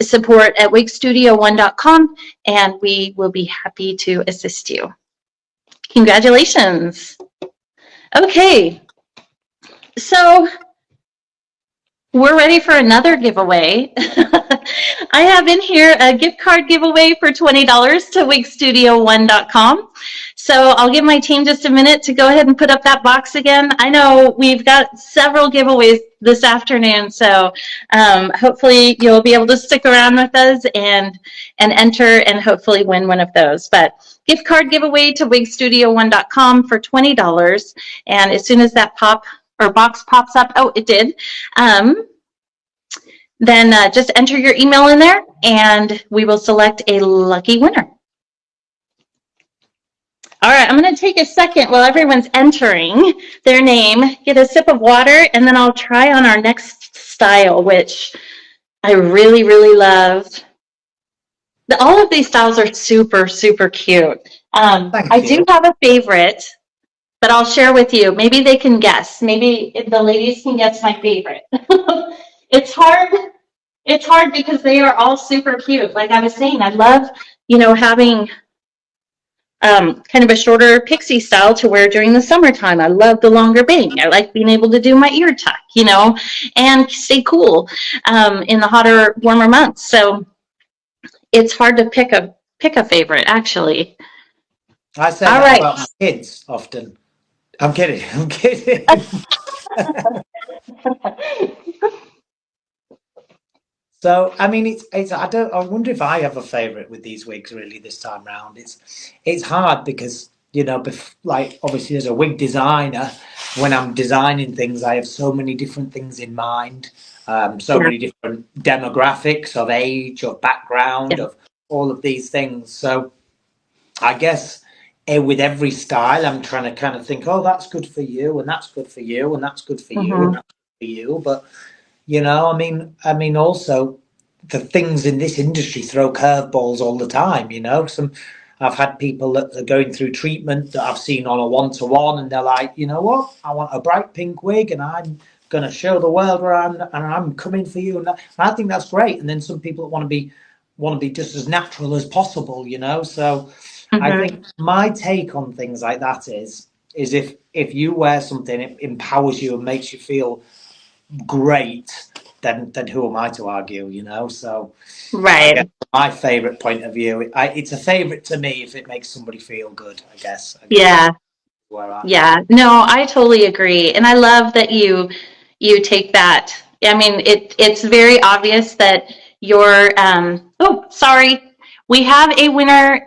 support@WigStudio1.com, and we will be happy to assist you. Congratulations. Okay, so we're ready for another giveaway. I have in here a gift card giveaway for $20 to WigStudio1.com. So I'll give my team just a minute to go ahead and put up that box again. I know we've got several giveaways this afternoon, so hopefully you'll be able to stick around with us and enter and hopefully win one of those. But gift card giveaway to WigStudio1.com for $20. And as soon as that box pops up, oh, it did. Then just enter your email in there and we will select a lucky winner. All right, I'm going to take a second while everyone's entering their name, get a sip of water, and then I'll try on our next style, which I really, really love. All of these styles are super, super cute. Thank I do you. have a favorite, but I'll share with you. Maybe they can guess. Maybe the ladies can guess my favorite. It's hard. It's hard because they are all super cute. Like I was saying, I love, having kind of a shorter pixie style to wear during the summertime. I love the longer bang. I like being able to do my ear tuck, and stay cool in the hotter, warmer months. So it's hard to pick a favorite, actually. I say All that right. about my kids often. I'm kidding. I'm kidding. So, I mean, it's. I wonder if I have a favourite with these wigs really this time round. It's hard because like obviously as a wig designer, when I'm designing things, I have so many different things in mind, so Yeah. many different demographics of age, of background, Yeah. of all of these things. So, I guess with every style, I'm trying to kind of think, oh, that's good for you, and that's good for you, and that's good for you, and Mm-hmm. that's good for you. But I mean, also the things in this industry throw curveballs all the time. I've had people that are going through treatment that I've seen on a one-to-one, and they're like, you know what, I want a bright pink wig, and I'm going to show the world where I'm coming for you, and I think that's great. And then some people that want to be just as natural as possible. So I Mm-hmm. think my take on things like that is if you wear something, it empowers you and makes you feel great, then who am I to argue? So I guess Right. my favorite point of view, it's a favorite to me if it makes somebody feel good. I guess Yeah. that's where I. Yeah. No, I totally agree. And I love that you take that. I mean, it's very obvious that you're oh, sorry. We have a winner.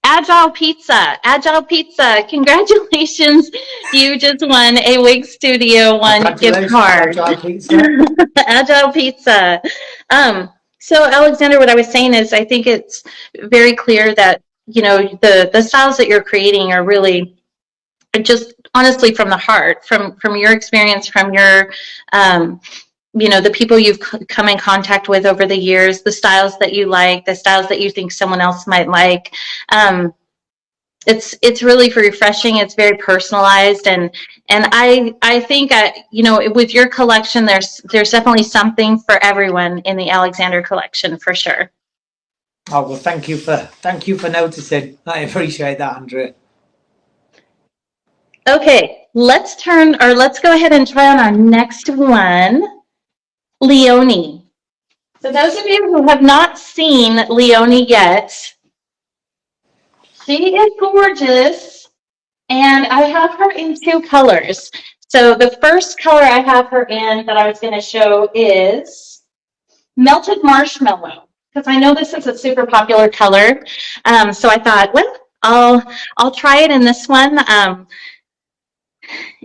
Agile Pizza. Agile Pizza. Congratulations. You just won a WigStudio1 gift Congratulations, card. Agile Pizza. Agile Pizza. So Alexander, what I was saying is I think it's very clear that, the styles that you're creating are really just honestly from the heart, from your experience, from your the people you've come in contact with over the years, the styles that you like, the styles that you think someone else might like. It's really refreshing. It's very personalized, and I think with your collection, there's definitely something for everyone in the Alexander collection for sure. Oh well, thank you for noticing. I appreciate that, Andrea. Okay, let's go ahead and try on our next one, Leoni. So those of you who have not seen Leoni yet, she is gorgeous. And I have her in two colors. So the first color I have her in that I was going to show is melted marshmallow, because I know this is a super popular color. So I thought, well, I'll try it in this one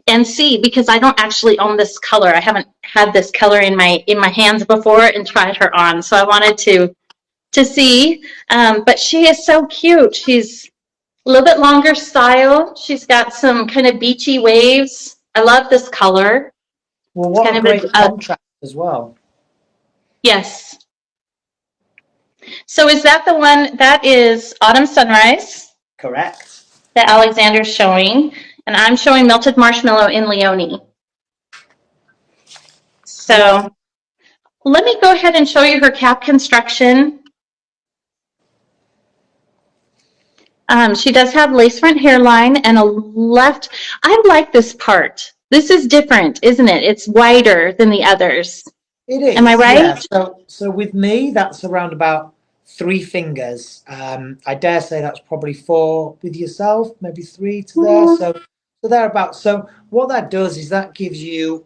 and see, because I don't actually own this color. I haven't had this color in my hands before and tried her on. So I wanted to see. But she is so cute. She's a little bit longer style. She's got some kind of beachy waves. I love this color. Well, It's what kind a of great contrast as well. yes. So is that the one that is Autumn Sunrise Correct. that Alexander's showing? And I'm showing Melted Marshmallow in Leoni. Well, So let me go ahead and show you her cap construction. She does have lace front hairline and a left. I like this part. This is different, isn't it? It's wider than the others. it Am I is, yeah. right? So with me, that's around about 3 fingers. I dare say that's probably 4 with yourself, maybe 3 to there. So thereabouts. So what that does is that gives you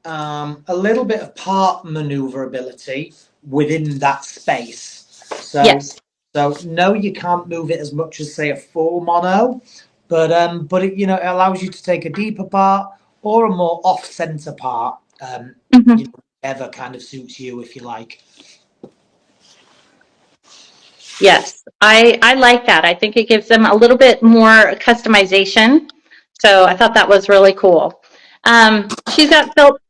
a little bit of part maneuverability within that space. So Yes. so no, you can't move it as much as say a full mono, but it allows you to take a deeper part or a more off center part. Mm-hmm. Whatever kind of suits you, if you like. Yes, I like that. I think it gives them a little bit more customization. So I thought that was really cool. She's got felt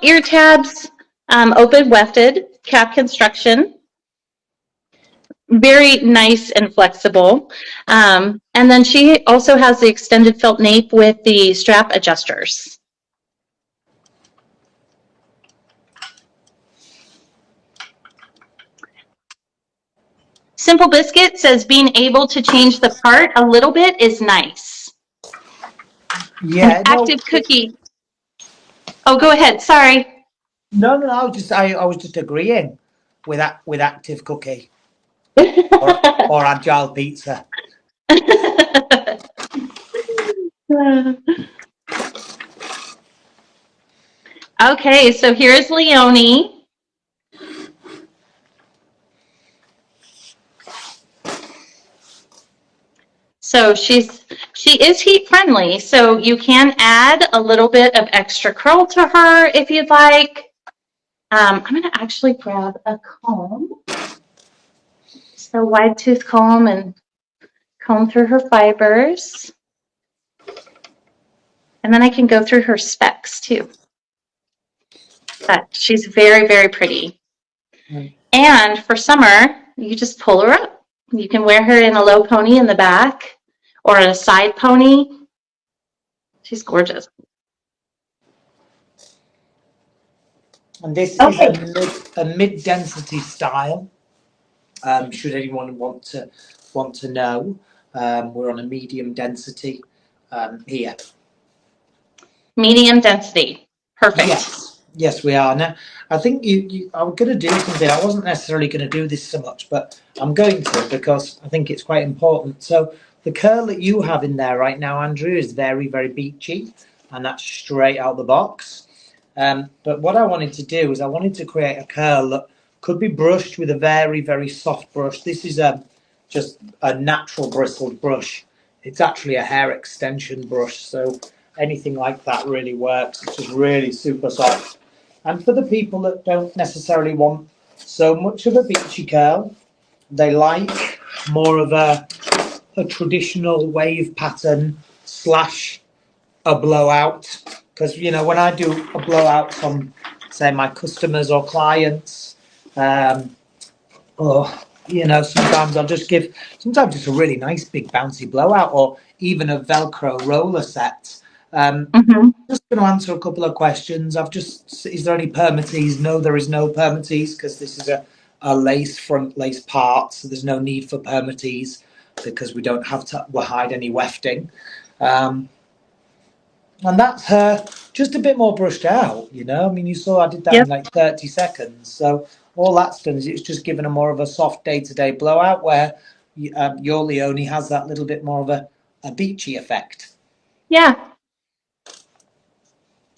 ear tabs, open wefted, cap construction, very nice and flexible. And then she also has the extended felt nape with the strap adjusters. Simple Biscuit says being able to change the part a little bit is nice. Yeah, An active cookie. Oh, go ahead. Sorry. No, I was just agreeing with active cookie or agile pizza. Okay, so here's Leoni. So she is heat friendly, so you can add a little bit of extra curl to her if you'd like. I'm going to actually grab a comb, just a wide tooth comb, and comb through her fibers. And then I can go through her specs too. But she's very, very pretty. And for summer, you just pull her up. You can wear her in a low pony in the back or a side pony. She's gorgeous. And this is a mid-density style. Should anyone want to know, we're on a medium density here. Medium density. Perfect. Yes, we are. Now, I think I'm going to do something. I wasn't necessarily going to do this so much, but I'm going to because I think it's quite important. So the curl that you have in there right now, Andrew, is very, very beachy, and that's straight out the box. But what I wanted to do is I wanted to create a curl that could be brushed with a very, very soft brush. This is just a natural bristled brush. It's actually a hair extension brush, so anything like that really works. It's just really super soft. And for the people that don't necessarily want so much of a beachy curl, they like more of a traditional wave pattern slash a blowout. Because, you know, when I do a blowout on, say, my customers or clients, or, you know, sometimes I'll just give, sometimes it's a really nice big bouncy blowout or even a Velcro roller set. Just going to answer a couple of questions. Is there any permatease? No, there is no permatease because this is a lace front lace part, so there's no need for permatease because we don't have to hide any wefting. And that's her just a bit more brushed out, you know. I mean, you saw I did that in like 30 seconds. So all that's done is it's just given her more of a soft day-to-day blowout where your Leoni has that little bit more of a beachy effect. Yeah.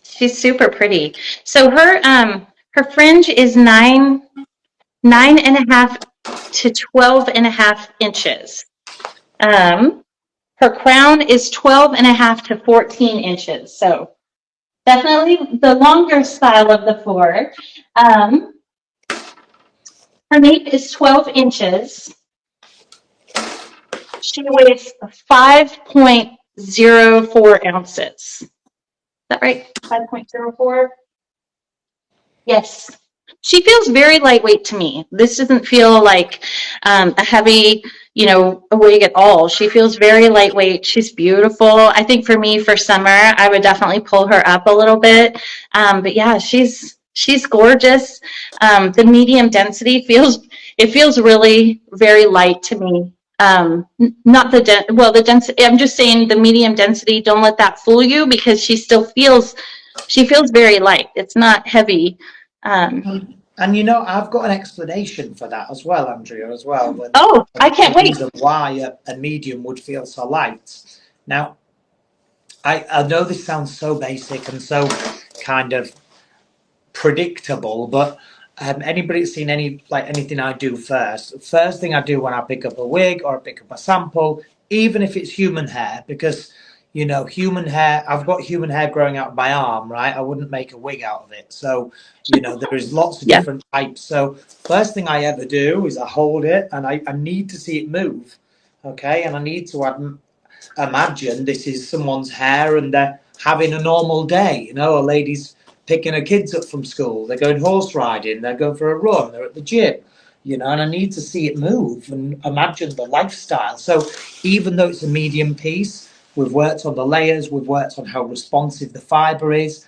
She's super pretty. So her fringe is 9.5 to 12.5 inches. Her crown is 12.5 to 14 inches. So definitely the longer style of the four. Her nape is 12 inches. She weighs 5.04 ounces. Is that right? 5.04? Yes. She feels very lightweight to me. This doesn't feel like a heavy, you know, wig at all. She feels very lightweight. She's beautiful. I think for me, for summer, I would definitely pull her up a little bit. But yeah, she's gorgeous. The medium density feels really very light to me. Not the density. I'm just saying the medium density. Don't let that fool you because she feels very light. It's not heavy. And you know, I've got an explanation for that as well, Andrea, as well. I can't wait. Why a medium would feel so light. Now, I know this sounds so basic and so kind of predictable, but anybody that's seen anything I do first thing I do when I pick up a wig or I pick up a sample, even if it's human hair, because you know, human hair, I've got human hair growing out of my arm, right? I wouldn't make a wig out of it. So, you know, there is lots of Yeah. different types. So first thing I ever do is I hold it and I need to see it move. Okay. And I need to imagine this is someone's hair and they're having a normal day. You know, a lady's picking her kids up from school, they're going horse riding, they're going for a run, they're at the gym, you know, and I need to see it move and imagine the lifestyle. So even though it's a medium piece, we've worked on the layers, we've worked on how responsive the fiber is,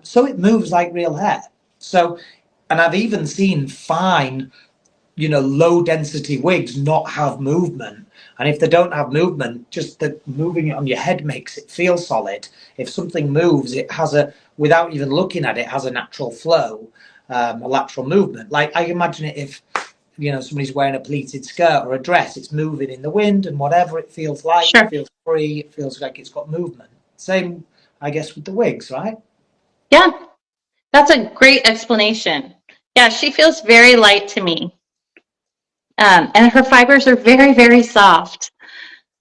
so it moves like real hair. So, and I've even seen fine, you know, low density wigs not have movement. And if they don't have movement, just the moving it on your head makes it feel solid. If something moves, it has a, without even looking at it, has a natural flow, a lateral movement. Like I imagine it if, you know, somebody's wearing a pleated skirt or a dress, it's moving in the wind and whatever it feels like, Sure. it feels free, it feels like it's got movement. Same, I guess, with the wigs, right? Yeah, that's a great explanation. Yeah, she feels very light to me. And her fibers are very, very soft.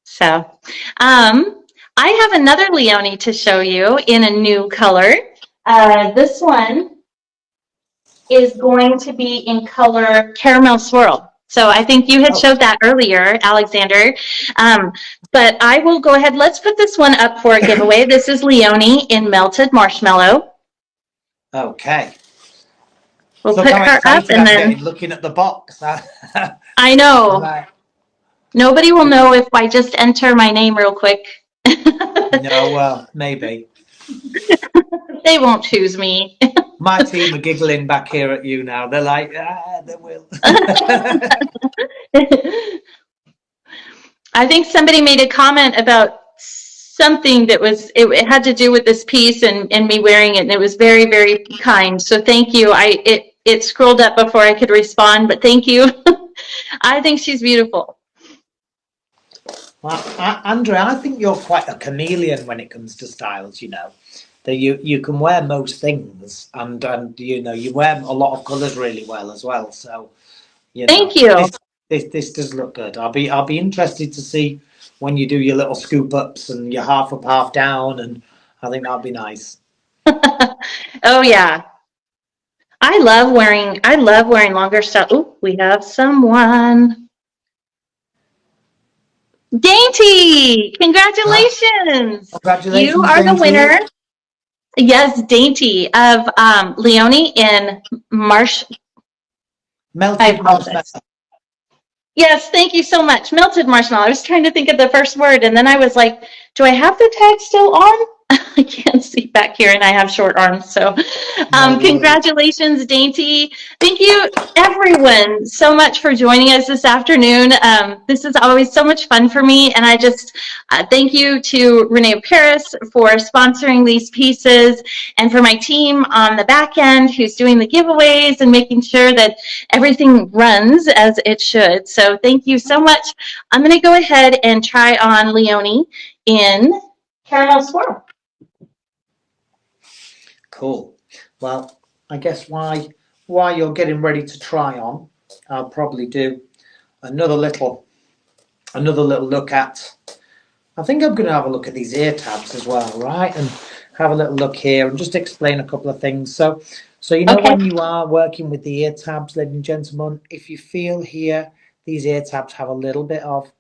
So I have another Leoni to show you in a new color. This one is going to be in color caramel swirl. So I think you had showed that earlier, Alexander. But I will go ahead. Let's put this one up for a giveaway. This is Leoni in melted marshmallow. Okay. We'll put her up and then looking at the box. I know. Right. Nobody will know if I just enter my name real quick. No, well, maybe. They won't choose me. My team are giggling back here at you now. They're like, they will. I think somebody made a comment about something that was, it had to do with this piece and me wearing it, and it was very, very kind. So thank you. It scrolled up before I could respond, but thank you. I think she's beautiful. Well, Andrea, I think you're quite a chameleon when it comes to styles, you know. That you can wear most things, and you know, you wear a lot of colours really well as well. So, you know, thank you. This does look good. I'll be interested to see when you do your little scoop ups and your half up, half down, and I think that'll be nice. Oh yeah. I love wearing longer stuff. Oh, we have someone. Dainty! Congratulations! Congratulations, you are Dainty. The winner. Yes, Dainty of Leoni in melted marshmallow. Yes, thank you so much. Melted marshmallow. I was trying to think of the first word, and then I was like, do I have the tag still on? I can't see back here, and I have short arms. So congratulations, Dainty. Thank you, everyone, so much for joining us this afternoon. This is always so much fun for me, and I just thank you to Renee Paris for sponsoring these pieces, and for my team on the back end who's doing the giveaways and making sure that everything runs as it should. So thank you so much. I'm going to go ahead and try on Leoni in Caramel Swirl. Cool. Well, I guess while you're getting ready to try on, I'll probably do another little look at. I think I'm going to have a look at these ear tabs as well, right? And have a little look here and just explain a couple of things. So you know, when you are working with the ear tabs, ladies and gentlemen, if you feel here, these ear tabs have a little bit of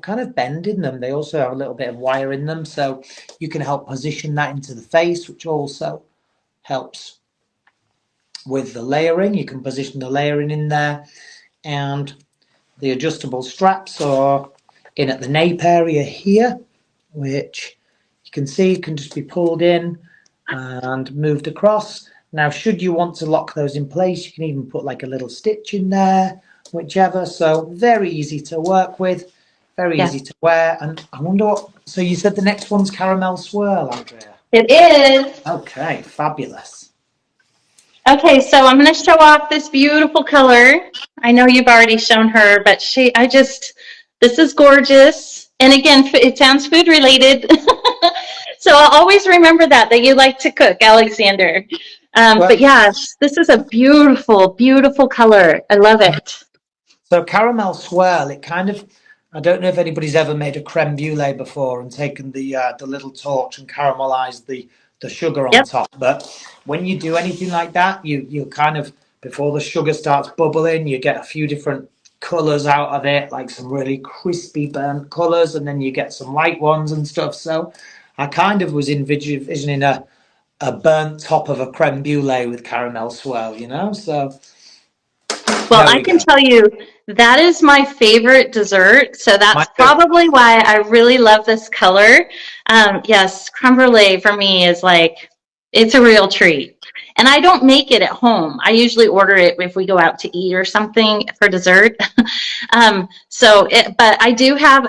kind of bend in them. They also have a little bit of wire in them, so you can help position that into the face, which also helps with the layering. You can position the layering in there, and the adjustable straps are in at the nape area here, which you can see can just be pulled in and moved across. Now, should you want to lock those in place, you can even put like a little stitch in there, whichever. So very easy to work with, very easy to wear. And I wonder what, so you said the next one's Caramel Swirl, Andrea? It is. Okay, fabulous. Okay, so I'm going to show off this beautiful color. I know you've already shown her, but this is gorgeous. And again, it sounds food related. So I'll always remember that you like to cook, Alexander. But yes, this is a beautiful, beautiful color. I love it. So Caramel Swirl, it kind of, I don't know if anybody's ever made a creme brulee before and taken the little torch and caramelized the sugar on Yep. top. But when you do anything like that, you kind of, before the sugar starts bubbling, you get a few different colors out of it, like some really crispy burnt colors, and then you get some light ones and stuff. So I kind of was envisioning a burnt top of a creme brulee with caramel swirl, you know? So Well, there I we can go. tell you that is my favorite dessert. So Mine that's too. probably why I really love this color. Yes, creme brulee for me is like, it's a real treat. And I don't make it at home. I usually order it if we go out to eat or something for dessert. But I do have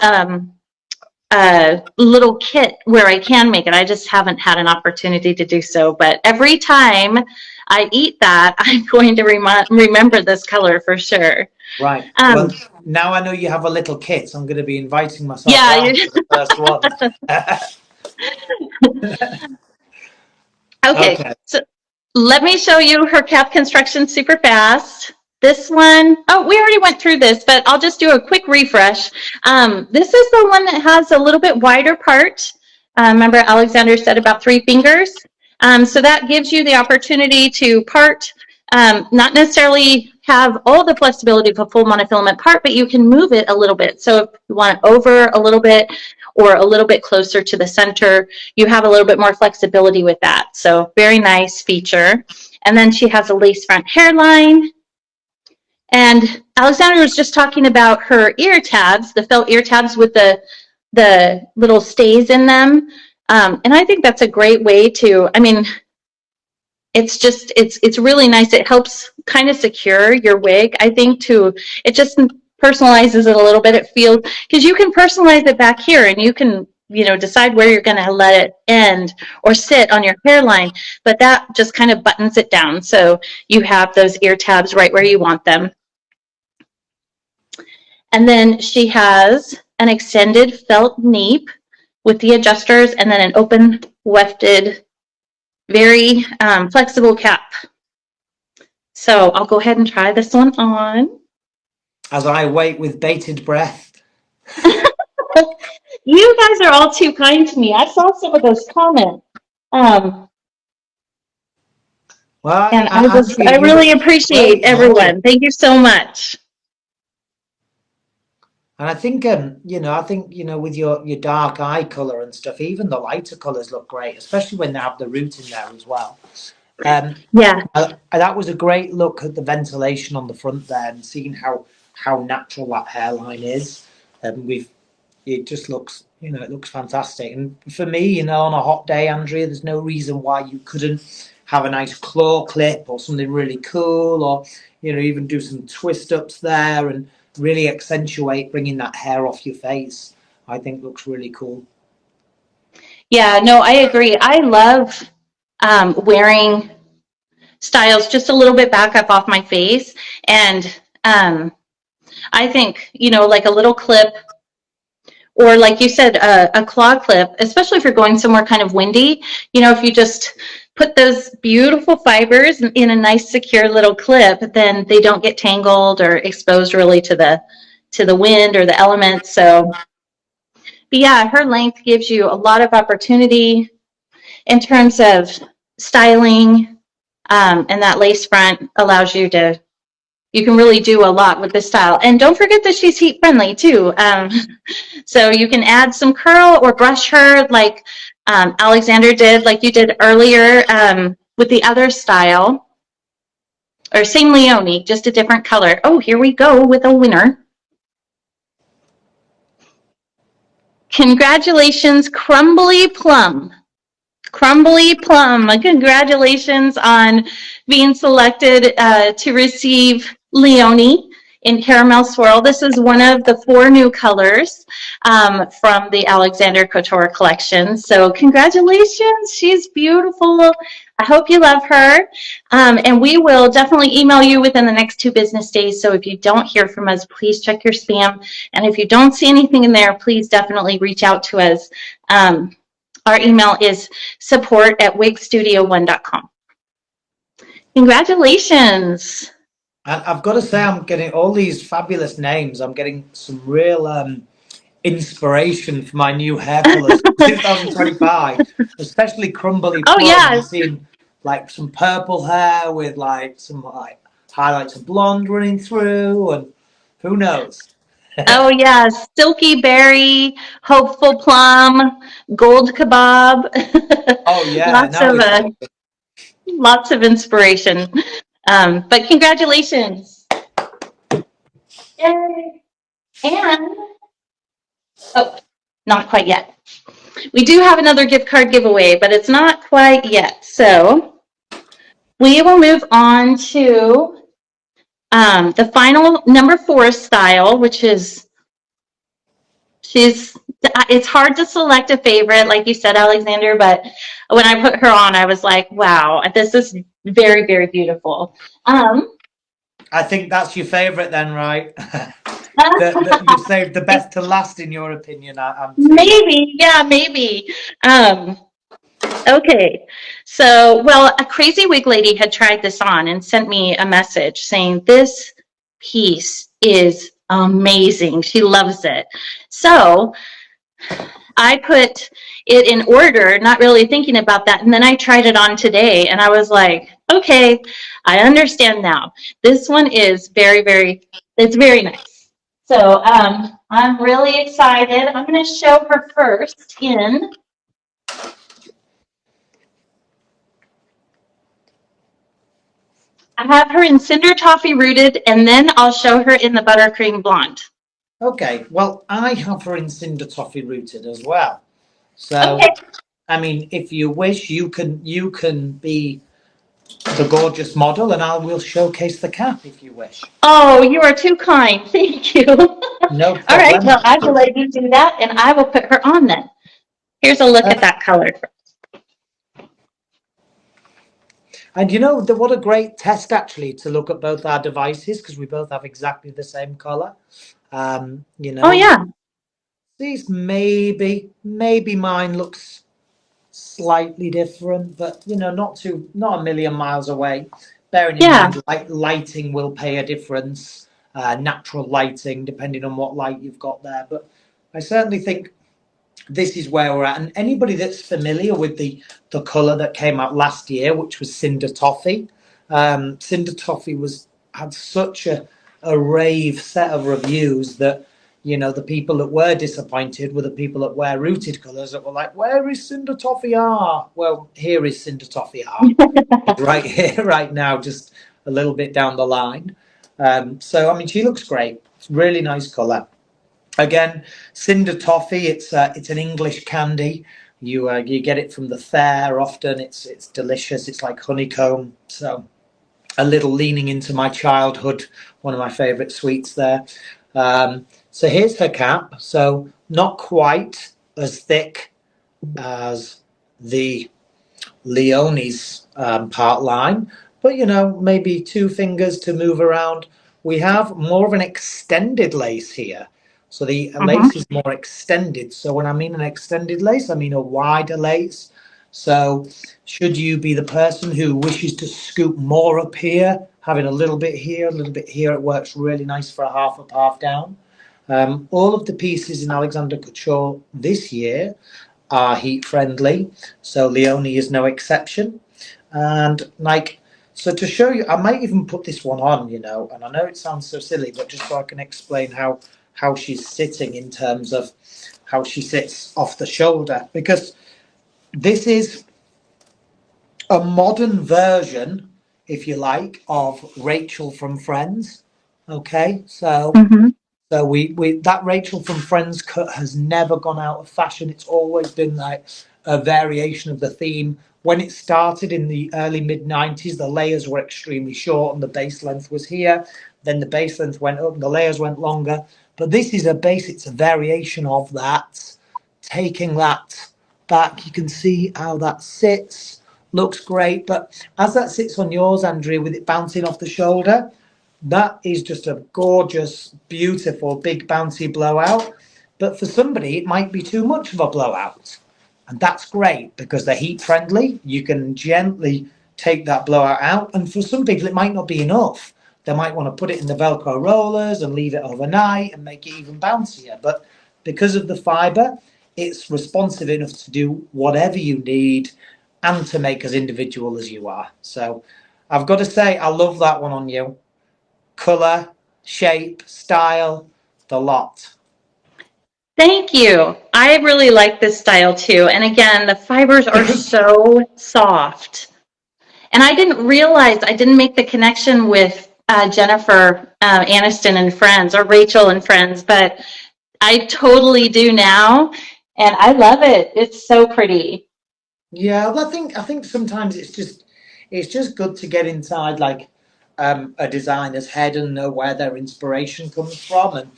a little kit where I can make it. I just haven't had an opportunity to do so. But every time I eat that, I'm going to remember this color for sure. Right. Um, Well, now I know you have a little kit. I'm going to be inviting myself yeah. round for the first one. Okay. Okay. So let me show you her cap construction super fast. This one, oh, we already went through this, but I'll just do a quick refresh. This is the one that has a little bit wider part. Remember Alexander said about 3 fingers. So that gives you the opportunity to part, not necessarily have all the flexibility of a full monofilament part, but you can move it a little bit. So if you want it over a little bit or a little bit closer to the center, you have a little bit more flexibility with that. So very nice feature. And then she has a lace front hairline. And Alexandra was just talking about her ear tabs, the felt ear tabs with the little stays in them. And I think that's a great way to, I mean, it's really nice. It helps kind of secure your wig, I think, it just personalizes it a little bit. It feels, because you can personalize it back here and you can, decide where you're going to let it end or sit on your hairline, but that just kind of buttons it down. So you have those ear tabs right where you want them. And then she has an extended felt nape with the adjusters and then an open wefted, very flexible cap. So I'll go ahead and try this one on. As I wait with bated breath. You guys are all too kind to me. I saw some of those comments. Well, And Andrea, I you really look appreciate great as well. everyone. Thank you so much. And I think, with your dark eye color and stuff, even the lighter colors look great, especially when they have the root in there as well. Yeah. That was a great look at the ventilation on the front there and seeing how natural that hairline is. It just looks, it looks fantastic. And for me, on a hot day, Andrea, there's no reason why you couldn't have a nice claw clip or something really cool, or even do some twist ups there and really accentuate bringing that hair off your face. I think looks really cool. Yeah, no, I agree. I love wearing styles just a little bit back up off my face. And I think, like a little clip, or like you said, a claw clip, especially if you're going somewhere kind of windy, if you just put those beautiful fibers in a nice secure little clip, then they don't get tangled or exposed really to the wind or the elements. So, but yeah, her length gives you a lot of opportunity in terms of styling, and that lace front allows you can really do a lot with this style. And don't forget that she's heat friendly too. So you can add some curl or brush her like Alexander did, like you did earlier with the other style. Or same Leoni, just a different color. Oh, here we go with a winner. Congratulations, Crumbly Plum. Crumbly Plum, congratulations on being selected to receive Leoni in Caramel Swirl. This is one of the 4 new colors from the Alexander Couture collection. So congratulations, she's beautiful. I hope you love her. And we will definitely email you within the next 2 business days. So if you don't hear from us, please check your spam. And if you don't see anything in there, please definitely reach out to us. Our email is support@WigStudio1.com. Congratulations. And I've got to say, I'm getting all these fabulous names. I'm getting some real inspiration for my new hair colours 2025, especially crumbly Oh, plum. yeah. I've seen like some purple hair with like some like highlights of blonde running through, and who knows. Oh, yeah. Silky berry, hopeful plum, gold kebab. Oh yeah, Lots now of we're talking. lots of inspiration. But congratulations. Yay. And, oh, not quite yet. We do have another gift card giveaway, but it's not quite yet. So we will move on to the final number 4 style, which is it's hard to select a favorite, like you said, Alexander, but when I put her on, I was like, wow, this is very, very beautiful. I think that's your favourite then, right? You saved the best to last, in your opinion. I'm feeling. Maybe, yeah, maybe. Um, okay, so, well, a crazy wig lady had tried this on and sent me a message saying this piece is amazing. She loves it. So I put it in order, not really thinking about that. And then I tried it on today and I was like, okay, I understand now. This one is very, it's very nice. So I'm really excited. I'm going to show her first in. I have her in Cinder Toffee Rooted, and then I'll show her in the Buttercream Blonde. Okay, well, I have her in Cinder Toffee Rooted as well. Okay. So, I mean, if you wish, you can be the gorgeous model, and I will showcase the cap if you wish. Oh, you are too kind. Thank you. No All right. problem. Well, I will let you do that, and I will put her on then. Here's a look Uh, at that color. and you know, what a great test actually to look at both our devices, because we both have exactly the same color. You Oh, know, yeah. these maybe mine looks slightly different, but you know, not a million miles away. Bearing in Yeah. mind, lighting will pay a difference, natural lighting, depending on what light you've got there. But I certainly think this is where we're at. And anybody that's familiar with the colour that came out last year, which was Cinder Toffee, Cinder Toffee had such a rave set of reviews that, you know, the people that were disappointed were the people that wear rooted colours that were like, where is Cinder Toffee R? Well, here is Cinder Toffee R. It's right here, right now, just a little bit down the line. So, I mean, she looks great. It's really nice colour. Again, Cinder Toffee. It's an English candy. You get it from the fair often. It's delicious. It's like honeycomb. So a little leaning into my childhood. One of my favourite sweets there. So here's her cap. So not quite as thick as the Leoni's part line, but you know, maybe 2 fingers to move around. We have more of an extended lace here. So the Uh-huh. lace is more extended. So when I mean an extended lace, I mean a wider lace. So should you be the person who wishes to scoop more up here, having a little bit here, a little bit here, it works really nice for a half up, half down. All of the pieces in Alexander Couture this year are heat friendly, so Leoni is no exception. And like, so to show you, I might even put this one on, you know, and I know it sounds so silly, but just so I can explain how she's sitting in terms of how she sits off the shoulder, because this is a modern version, if you like, of Rachel from Friends. Okay, so Mm-hmm. we that Rachel from Friends cut has never gone out of fashion. It's always been like a variation of the theme. When it started in the early mid 90s, the layers were extremely short and the base length was here. Then the base length went up and the layers went longer. But this is it's a variation of that. Taking that back, you can see how that sits. Looks great. But as that sits on yours, Andrea, with it bouncing off the shoulder, that is just a gorgeous, beautiful, big bouncy blowout. But for somebody, it might be too much of a blowout. And that's great because they're heat friendly. You can gently take that blowout out. And for some people, it might not be enough. They might want to put it in the Velcro rollers and leave it overnight and make it even bouncier. But because of the fibre, it's responsive enough to do whatever you need and to make as individual as you are. So I've got to say, I love that one on you. Colour, shape, style, the lot. Thank you. I really like this style too. And again, the fibers are so soft. And I didn't realize, I didn't make the connection with Jennifer Aniston and Friends, or Rachel and Friends, but I totally do now. And I love it. It's so pretty. Yeah, well, I think sometimes it's just good to get inside like a designer's head and know where their inspiration comes from. And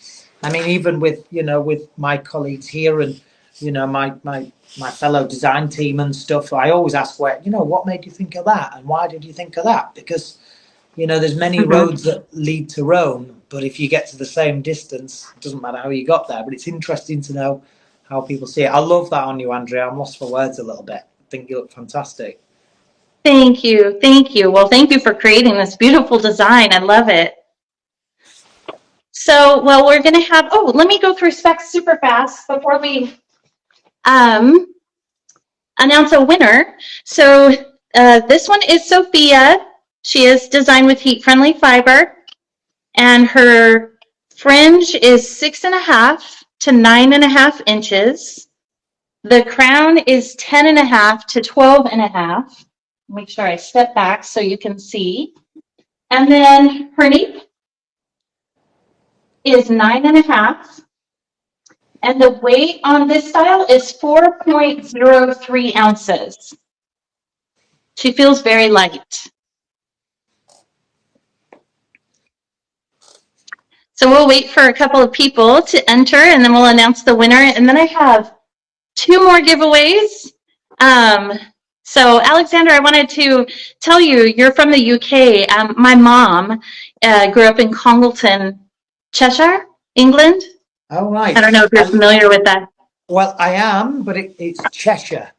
I mean, even with with my colleagues here and my fellow design team and stuff, I always ask where what made you think of that and why did you think of that? Because there's many roads that lead to Rome, but if you get to the same distance, it doesn't matter how you got there. But it's interesting to know how people see it. I love that on you, Andrea. I'm lost for words a little bit. I think you look fantastic. Thank you. Thank you. Well, thank you for creating this beautiful design. I love it. So, well, we're going to have, let me go through specs super fast before we announce a winner. So this one is Sophia. She is designed with heat-friendly fiber, and her fringe is 6.5 to 9.5 inches. The crown is 10.5 to 12.5. Make sure I step back so you can see. And then her nape is 9.5. And the weight on this style is 4.03 ounces. She feels very light. So we'll wait for a couple of people to enter, and then we'll announce the winner. And then I have 2 more giveaways. So Alexander, I wanted to tell you, you're from the UK. My mom grew up in Congleton, Cheshire, England. Oh, right. I don't know if you're familiar with that. Well, I am, but it's Cheshire.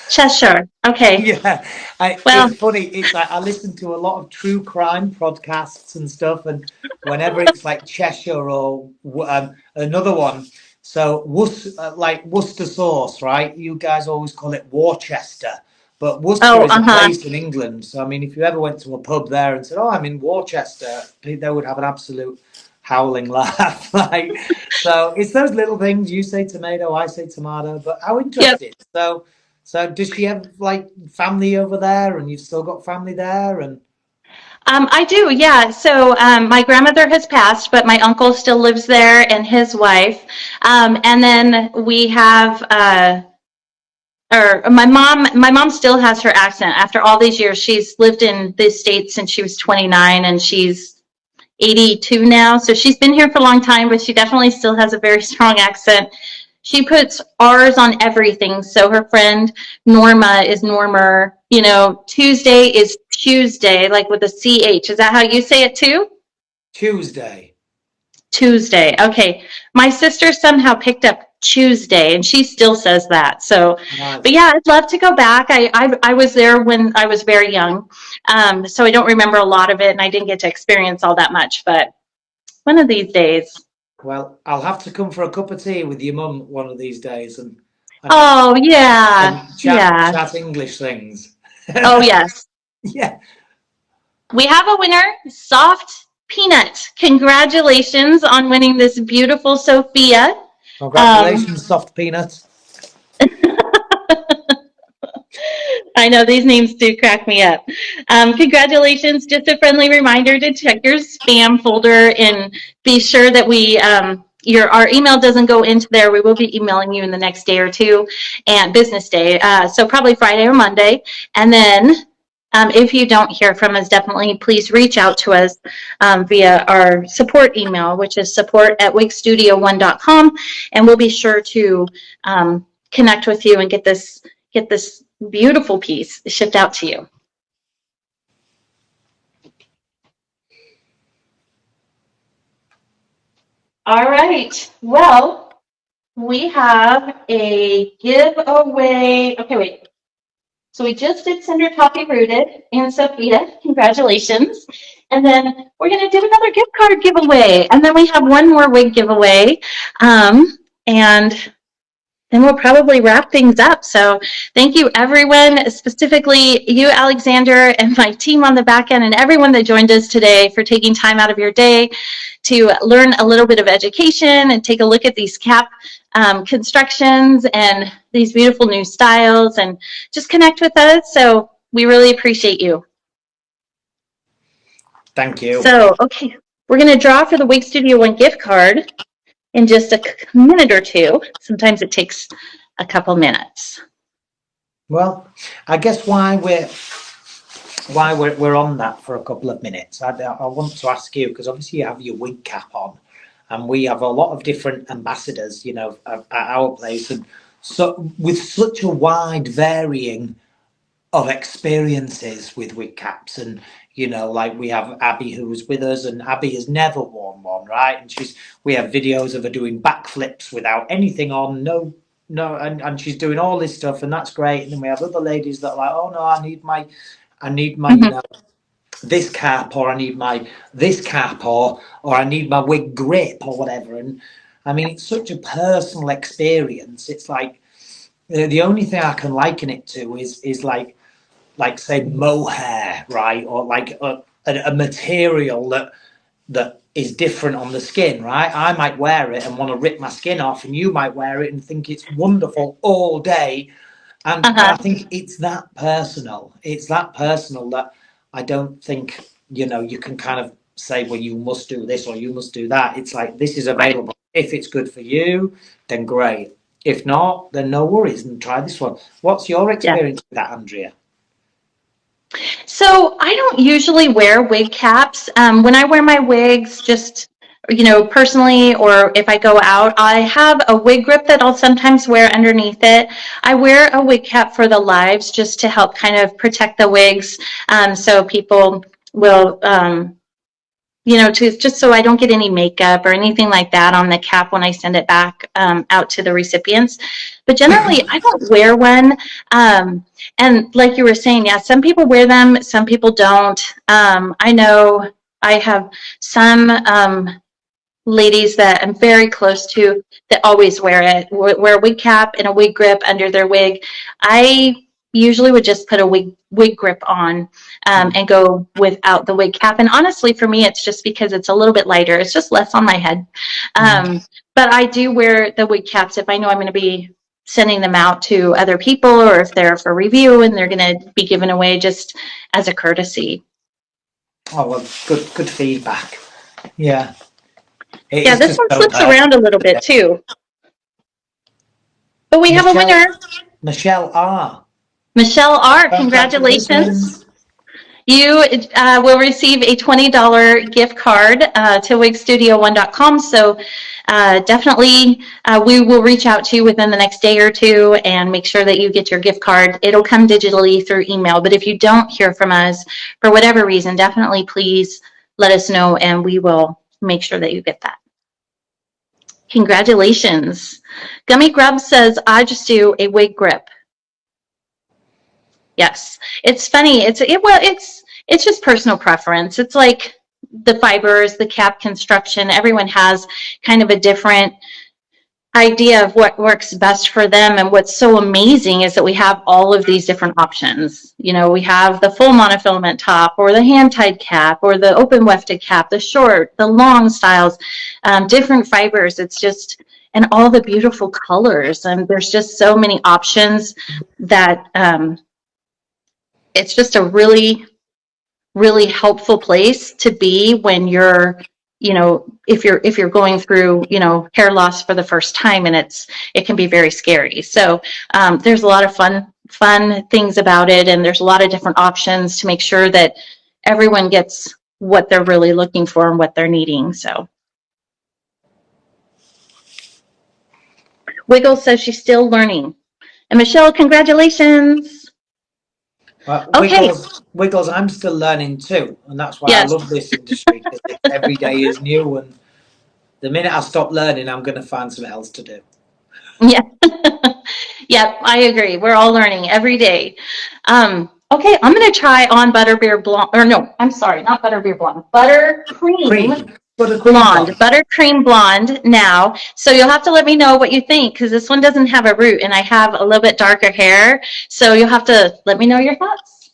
Cheshire. Okay. Yeah. It's funny. It's like I listen to a lot of true crime podcasts and stuff, and whenever it's like Cheshire or another one, so like Worcester sauce, right? You guys always call it Worcester, but Worcester is a place in England. So I mean, if you ever went to a pub there and said, "Oh, I'm in Worcester," they would have an absolute howling laugh. Like, so it's those little things. You say tomato, I say tomato, but how interesting. Yep. So does she have like family over there, and you've still got family there? And I do, yeah. So my grandmother has passed, but my uncle still lives there and his wife. And then we have, my mom still has her accent after all these years. She's lived in the States since she was 29, and she's 82 now. So she's been here for a long time, but she definitely still has a very strong accent. She puts R's on everything. So her friend Norma is Normer. Tuesday is Tuesday, like with a CH. Is that how you say it too? Tuesday. Tuesday. Okay. My sister somehow picked up Tuesday, and she still says that. So, nice. But yeah, I'd love to go back. I was there when I was very young, so I don't remember a lot of it, and I didn't get to experience all that much. But one of these days. Well, I'll have to come for a cup of tea with your mum one of these days, and chat English things. Oh yes. Yeah. We have a winner, Soft Peanut. Congratulations on winning this beautiful Sophia. Congratulations, Soft Peanut. I know these names do crack me up. Congratulations. Just a friendly reminder to check your spam folder and be sure that our email doesn't go into there. We will be emailing you in the next day or two, and business day. So probably Friday or Monday. And then if you don't hear from us, definitely please reach out to us via our support email, which is support@WigStudio1.com, and we'll be sure to connect with you and get this beautiful piece shipped out to you. All right. Well, we have a giveaway. Okay, wait. So we just did Cinder Toffee Rooted and Sophia. Congratulations. And then we're going to do another gift card giveaway. And then we have one more wig giveaway. And and then we'll probably wrap things up. So thank you, everyone, specifically you, Alexander, and my team on the back end, and everyone that joined us today for taking time out of your day to learn a little bit of education and take a look at these cap constructions and these beautiful new styles and just connect with us. So we really appreciate you. Thank you. So, okay, we're going to draw for the WigStudio1 gift card in just a minute or two. Sometimes it takes a couple minutes. Well, I guess why we're on that for a couple of minutes, I want to ask you, because obviously you have your wig cap on, and we have a lot of different ambassadors, you know, at our place, and so with such a wide varying of experiences with wig caps, and you know, like we have Abby who was with us, and Abby has never worn one, right? And we have videos of her doing backflips without anything on, no, and she's doing all this stuff, and that's great. And then we have other ladies that are like, oh no, I need my you know, this cap, or I need my this cap, or I need my wig grip, or whatever. And I mean, it's such a personal experience. It's like the only thing I can liken it to is like say mohair, right, or like a material that is different on the skin, right? I might wear it and want to rip my skin off, and you might wear it and think it's wonderful all day. And I think it's that personal. It's that personal that I don't think, you know, you can kind of say, well, you must do this or you must do that. It's like, this is available. If it's good for you, then great. If not, then no worries, and try this one. What's your experience with that, Andrea? So I don't usually wear wig caps. When I wear my wigs, just, you know, personally, or if I go out, I have a wig grip that I'll sometimes wear underneath it. I wear a wig cap for the lives just to help kind of protect the wigs, so people will, you know, just so I don't get any makeup or anything like that on the cap when I send it back out to the recipients. But generally, I don't wear one. And like you were saying, yeah, some people wear them, some people don't. I know I have some ladies that I'm very close to that always wear it, wear a wig cap and a wig grip under their wig. I usually would just put a wig grip on and go without the wig cap. And honestly, for me, it's just because it's a little bit lighter. It's just less on my head. But I do wear the wig caps if I know I'm going to be sending them out to other people, or if they're for review and they're going to be given away just as a courtesy. Oh, well, good feedback. Yeah. Yeah, this one flips around a little bit too. But we have a winner. Michelle R. Michelle R., congratulations. You will receive a $20 gift card to WigStudio1.com. So definitely we will reach out to you within the next day or two and make sure that you get your gift card. It'll come digitally through email. But if you don't hear from us for whatever reason, definitely please let us know and we will make sure that you get that. Congratulations. Gummy Grub says, I just do a wig grip. Yes, it's funny. It's just personal preference. It's like the fibers, the cap construction. Everyone has kind of a different idea of what works best for them. And what's so amazing is that we have all of these different options. You know, we have the full monofilament top, or the hand-tied cap, or the open wefted cap, the short, the long styles, different fibers. It's just, and all the beautiful colors. And there's just so many options that it's just a really, really helpful place to be when you're, you know, if you're going through, you know, hair loss for the first time, and it can be very scary. So there's a lot of fun things about it, and there's a lot of different options to make sure that everyone gets what they're really looking for and what they're needing. So Wiggle says she's still learning. And Michelle, congratulations. Okay. Wiggles, I'm still learning too, and that's why I love this industry, because every day is new, and the minute I stop learning, I'm going to find something else to do. Yeah. Yep, I agree. We're all learning every day. Okay, I'm going to try on Butterbeer Blonde, or no, I'm sorry, not Butterbeer Blonde, Buttercream blonde, buttercream blonde now. So you'll have to let me know what you think, because this one doesn't have a root and I have a little bit darker hair. So you'll have to let me know your thoughts.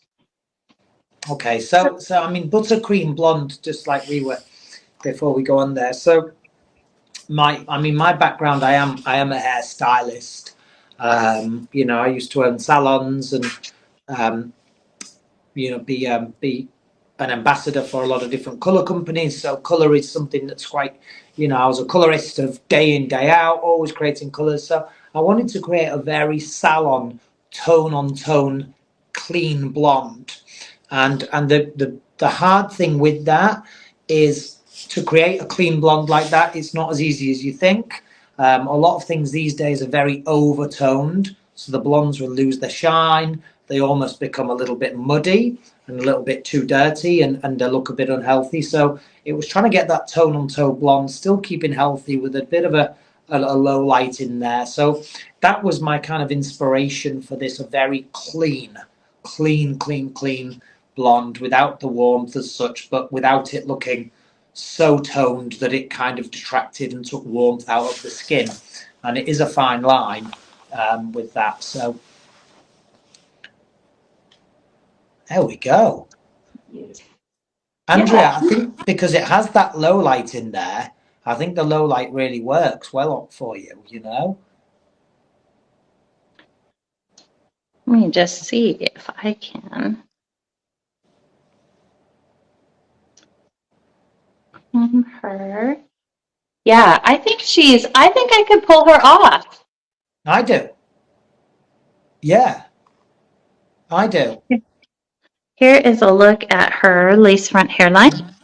Okay, so I mean, buttercream blonde, just like we were before we go on there. So my background, I am a hairstylist. You know, I used to own salons and you know, be an ambassador for a lot of different color companies. So color is something that's quite, you know, I was a colorist of day in, day out, always creating colors. So I wanted to create a very salon, tone on tone, clean blonde. And the hard thing with that is to create a clean blonde like that. It's not as easy as you think. A lot of things these days are very overtoned, so the blondes will lose their shine. They almost become a little bit muddy and a little bit too dirty, and they look a bit unhealthy. So it was trying to get that tone on tone blonde, still keeping healthy with a bit of a low light in there. So that was my kind of inspiration for this, a very clean blonde, without the warmth as such, but without it looking so toned that it kind of detracted and took warmth out of the skin. And it is a fine line with that. So there we go. Andrea, I think because it has that low light in there, I think the low light really works well for you, you know? Let me just see if I can. Her. Yeah, I think I could pull her off. I do. Yeah, I do. Here is a look at her lace front hairline.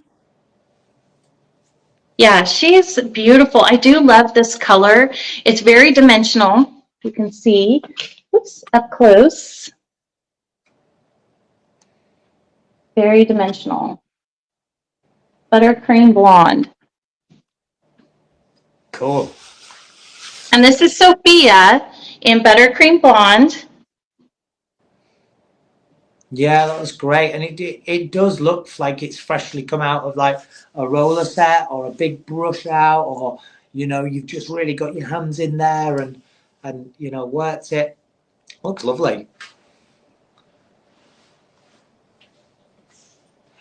Yeah, she's beautiful. I do love this color. It's very dimensional. You can see, oops, up close. Very dimensional. Buttercream blonde. Cool. And this is Sophia in buttercream blonde. Yeah, that was great, and it does look like it's freshly come out of like a roller set or a big brush out, or you know, you've just really got your hands in there and you know, worked it. Looks lovely.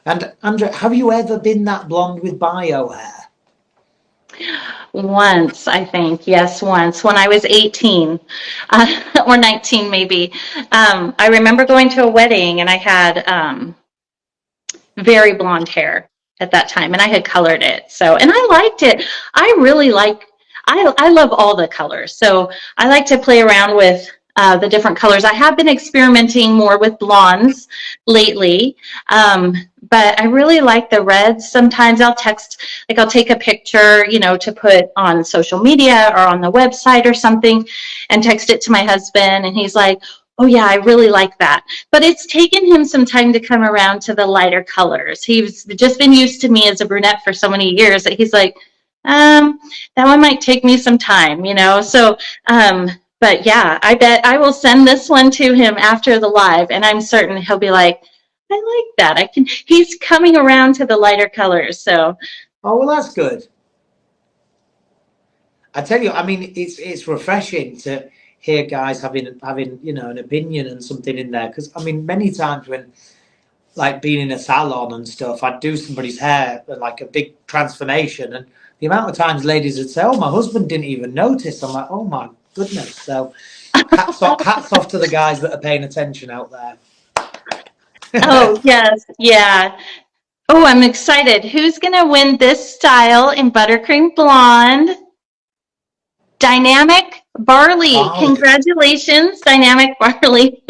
And Andrea, have you ever been that blonde with bio hair? Once, I think. Yes, once. When I was 18 or 19, maybe. I remember going to a wedding and I had very blonde hair at that time, and I had colored it. So, and I liked it. I really like, I love all the colors. So I like to play around with the different colors. I have been experimenting more with blondes lately, but I really like the reds. Sometimes I'll take a picture, you know, to put on social media or on the website or something and text it to my husband, and he's like, oh yeah, I really like that. But it's taken him some time to come around to the lighter colors. He's just been used to me as a brunette for so many years that he's like, that one might take me some time, you know? So, but yeah, I bet I will send this one to him after the live, and I'm certain he'll be like, I like that. He's coming around to the lighter colors. So. Oh, well, that's good. I tell you, I mean, it's refreshing to hear guys having you know, an opinion and something in there, because I mean, many times when like being in a salon and stuff, I'd do somebody's hair like a big transformation, and the amount of times ladies would say, "Oh, my husband didn't even notice." I'm like, "Oh my goodness!" So hats off to the guys that are paying attention out there. Oh yes, yeah. Oh, I'm excited. Who's gonna win this style in buttercream blonde? Dynamic Barley. Congratulations, Dynamic Barley.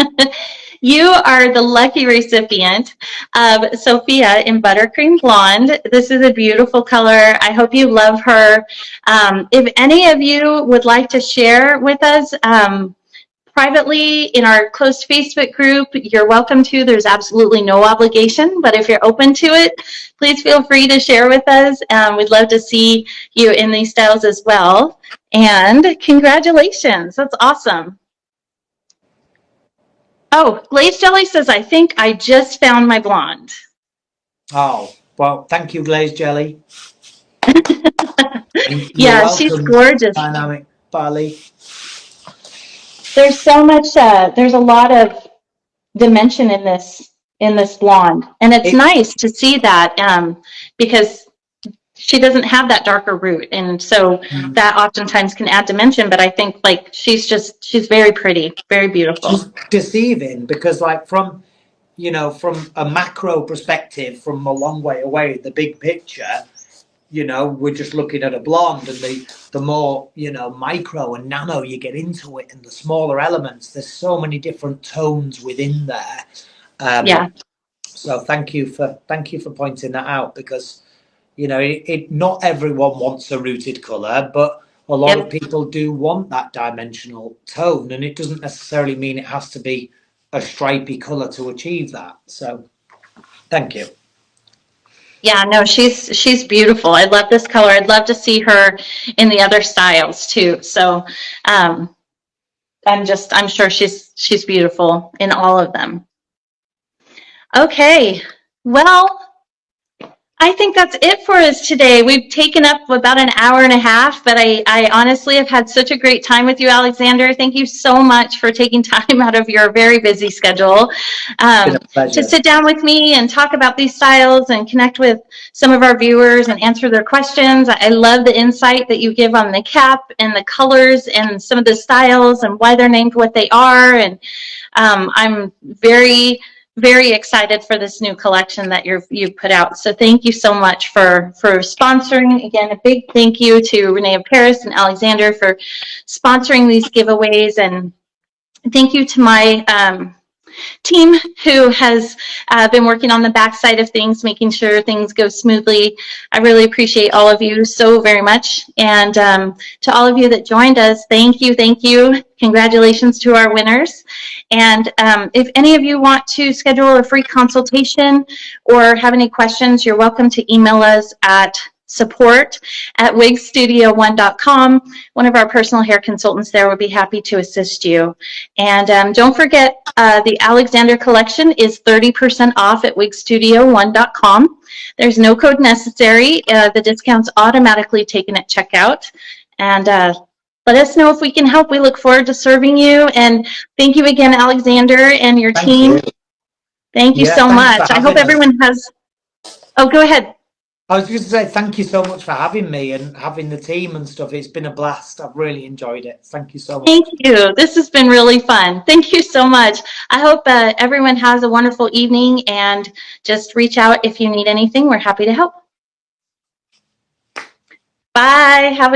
You are the lucky recipient of Sophia in buttercream blonde. This is a beautiful color. I hope you love her. If any of you would like to share with us privately in our closed Facebook group, you're welcome to. There's absolutely no obligation, but if you're open to it, please feel free to share with us. We'd love to see you in these styles as well. And congratulations, that's awesome. Oh, Glaze Jelly says, I think I just found my blonde. Oh, well, thank you, Glaze Jelly. Yeah, she's gorgeous. Dynamic Bali. There's so much, there's a lot of dimension in this blonde. And it's nice to see that because she doesn't have that darker root. And so that oftentimes can add dimension. But I think like she's very pretty, very beautiful. She's deceiving because like from a macro perspective, from a long way away, the big picture, we're just looking at a blonde, and the more, micro and nano you get into it and the smaller elements, there's so many different tones within there. Yeah. So thank you for pointing that out, because, not everyone wants a rooted color, but a lot of people do want that dimensional tone, and it doesn't necessarily mean it has to be a stripy color to achieve that. So thank you. Yeah, no, she's beautiful. I love this color. I'd love to see her in the other styles too. So I'm sure she's beautiful in all of them. Okay, well, I think that's it for us today. We've taken up about an hour and a half, but I honestly have had such a great time with you, Alexander. Thank you so much for taking time out of your very busy schedule to sit down with me and talk about these styles and connect with some of our viewers and answer their questions. I love the insight that you give on the cap and the colors and some of the styles and why they're named what they are. And I'm very excited for this new collection that you've put out. So thank you so much for sponsoring. Again, a big thank you to Renee of Paris and Alexander for sponsoring these giveaways. And thank you to my team who has been working on the backside of things, making sure things go smoothly. I really appreciate all of you so very much. And to all of you that joined us, thank you. Congratulations to our winners. And if any of you want to schedule a free consultation or have any questions, you're welcome to email us at support@WigStudio1.com. One of our personal hair consultants there would be happy to assist you. And don't forget, the Alexander collection is 30% off at WigStudio1.com. There's no code necessary. The discount's automatically taken at checkout. And let us know if we can help. We look forward to serving you. And thank you again, Alexander, and your team. Thank you so much. I hope everyone has... Oh, go ahead. I was just going to say thank you so much for having me and having the team and stuff. It's been a blast. I've really enjoyed it. Thank you so much. Thank you. This has been really fun. Thank you so much. I hope everyone has a wonderful evening, and just reach out if you need anything. We're happy to help. Bye. Have a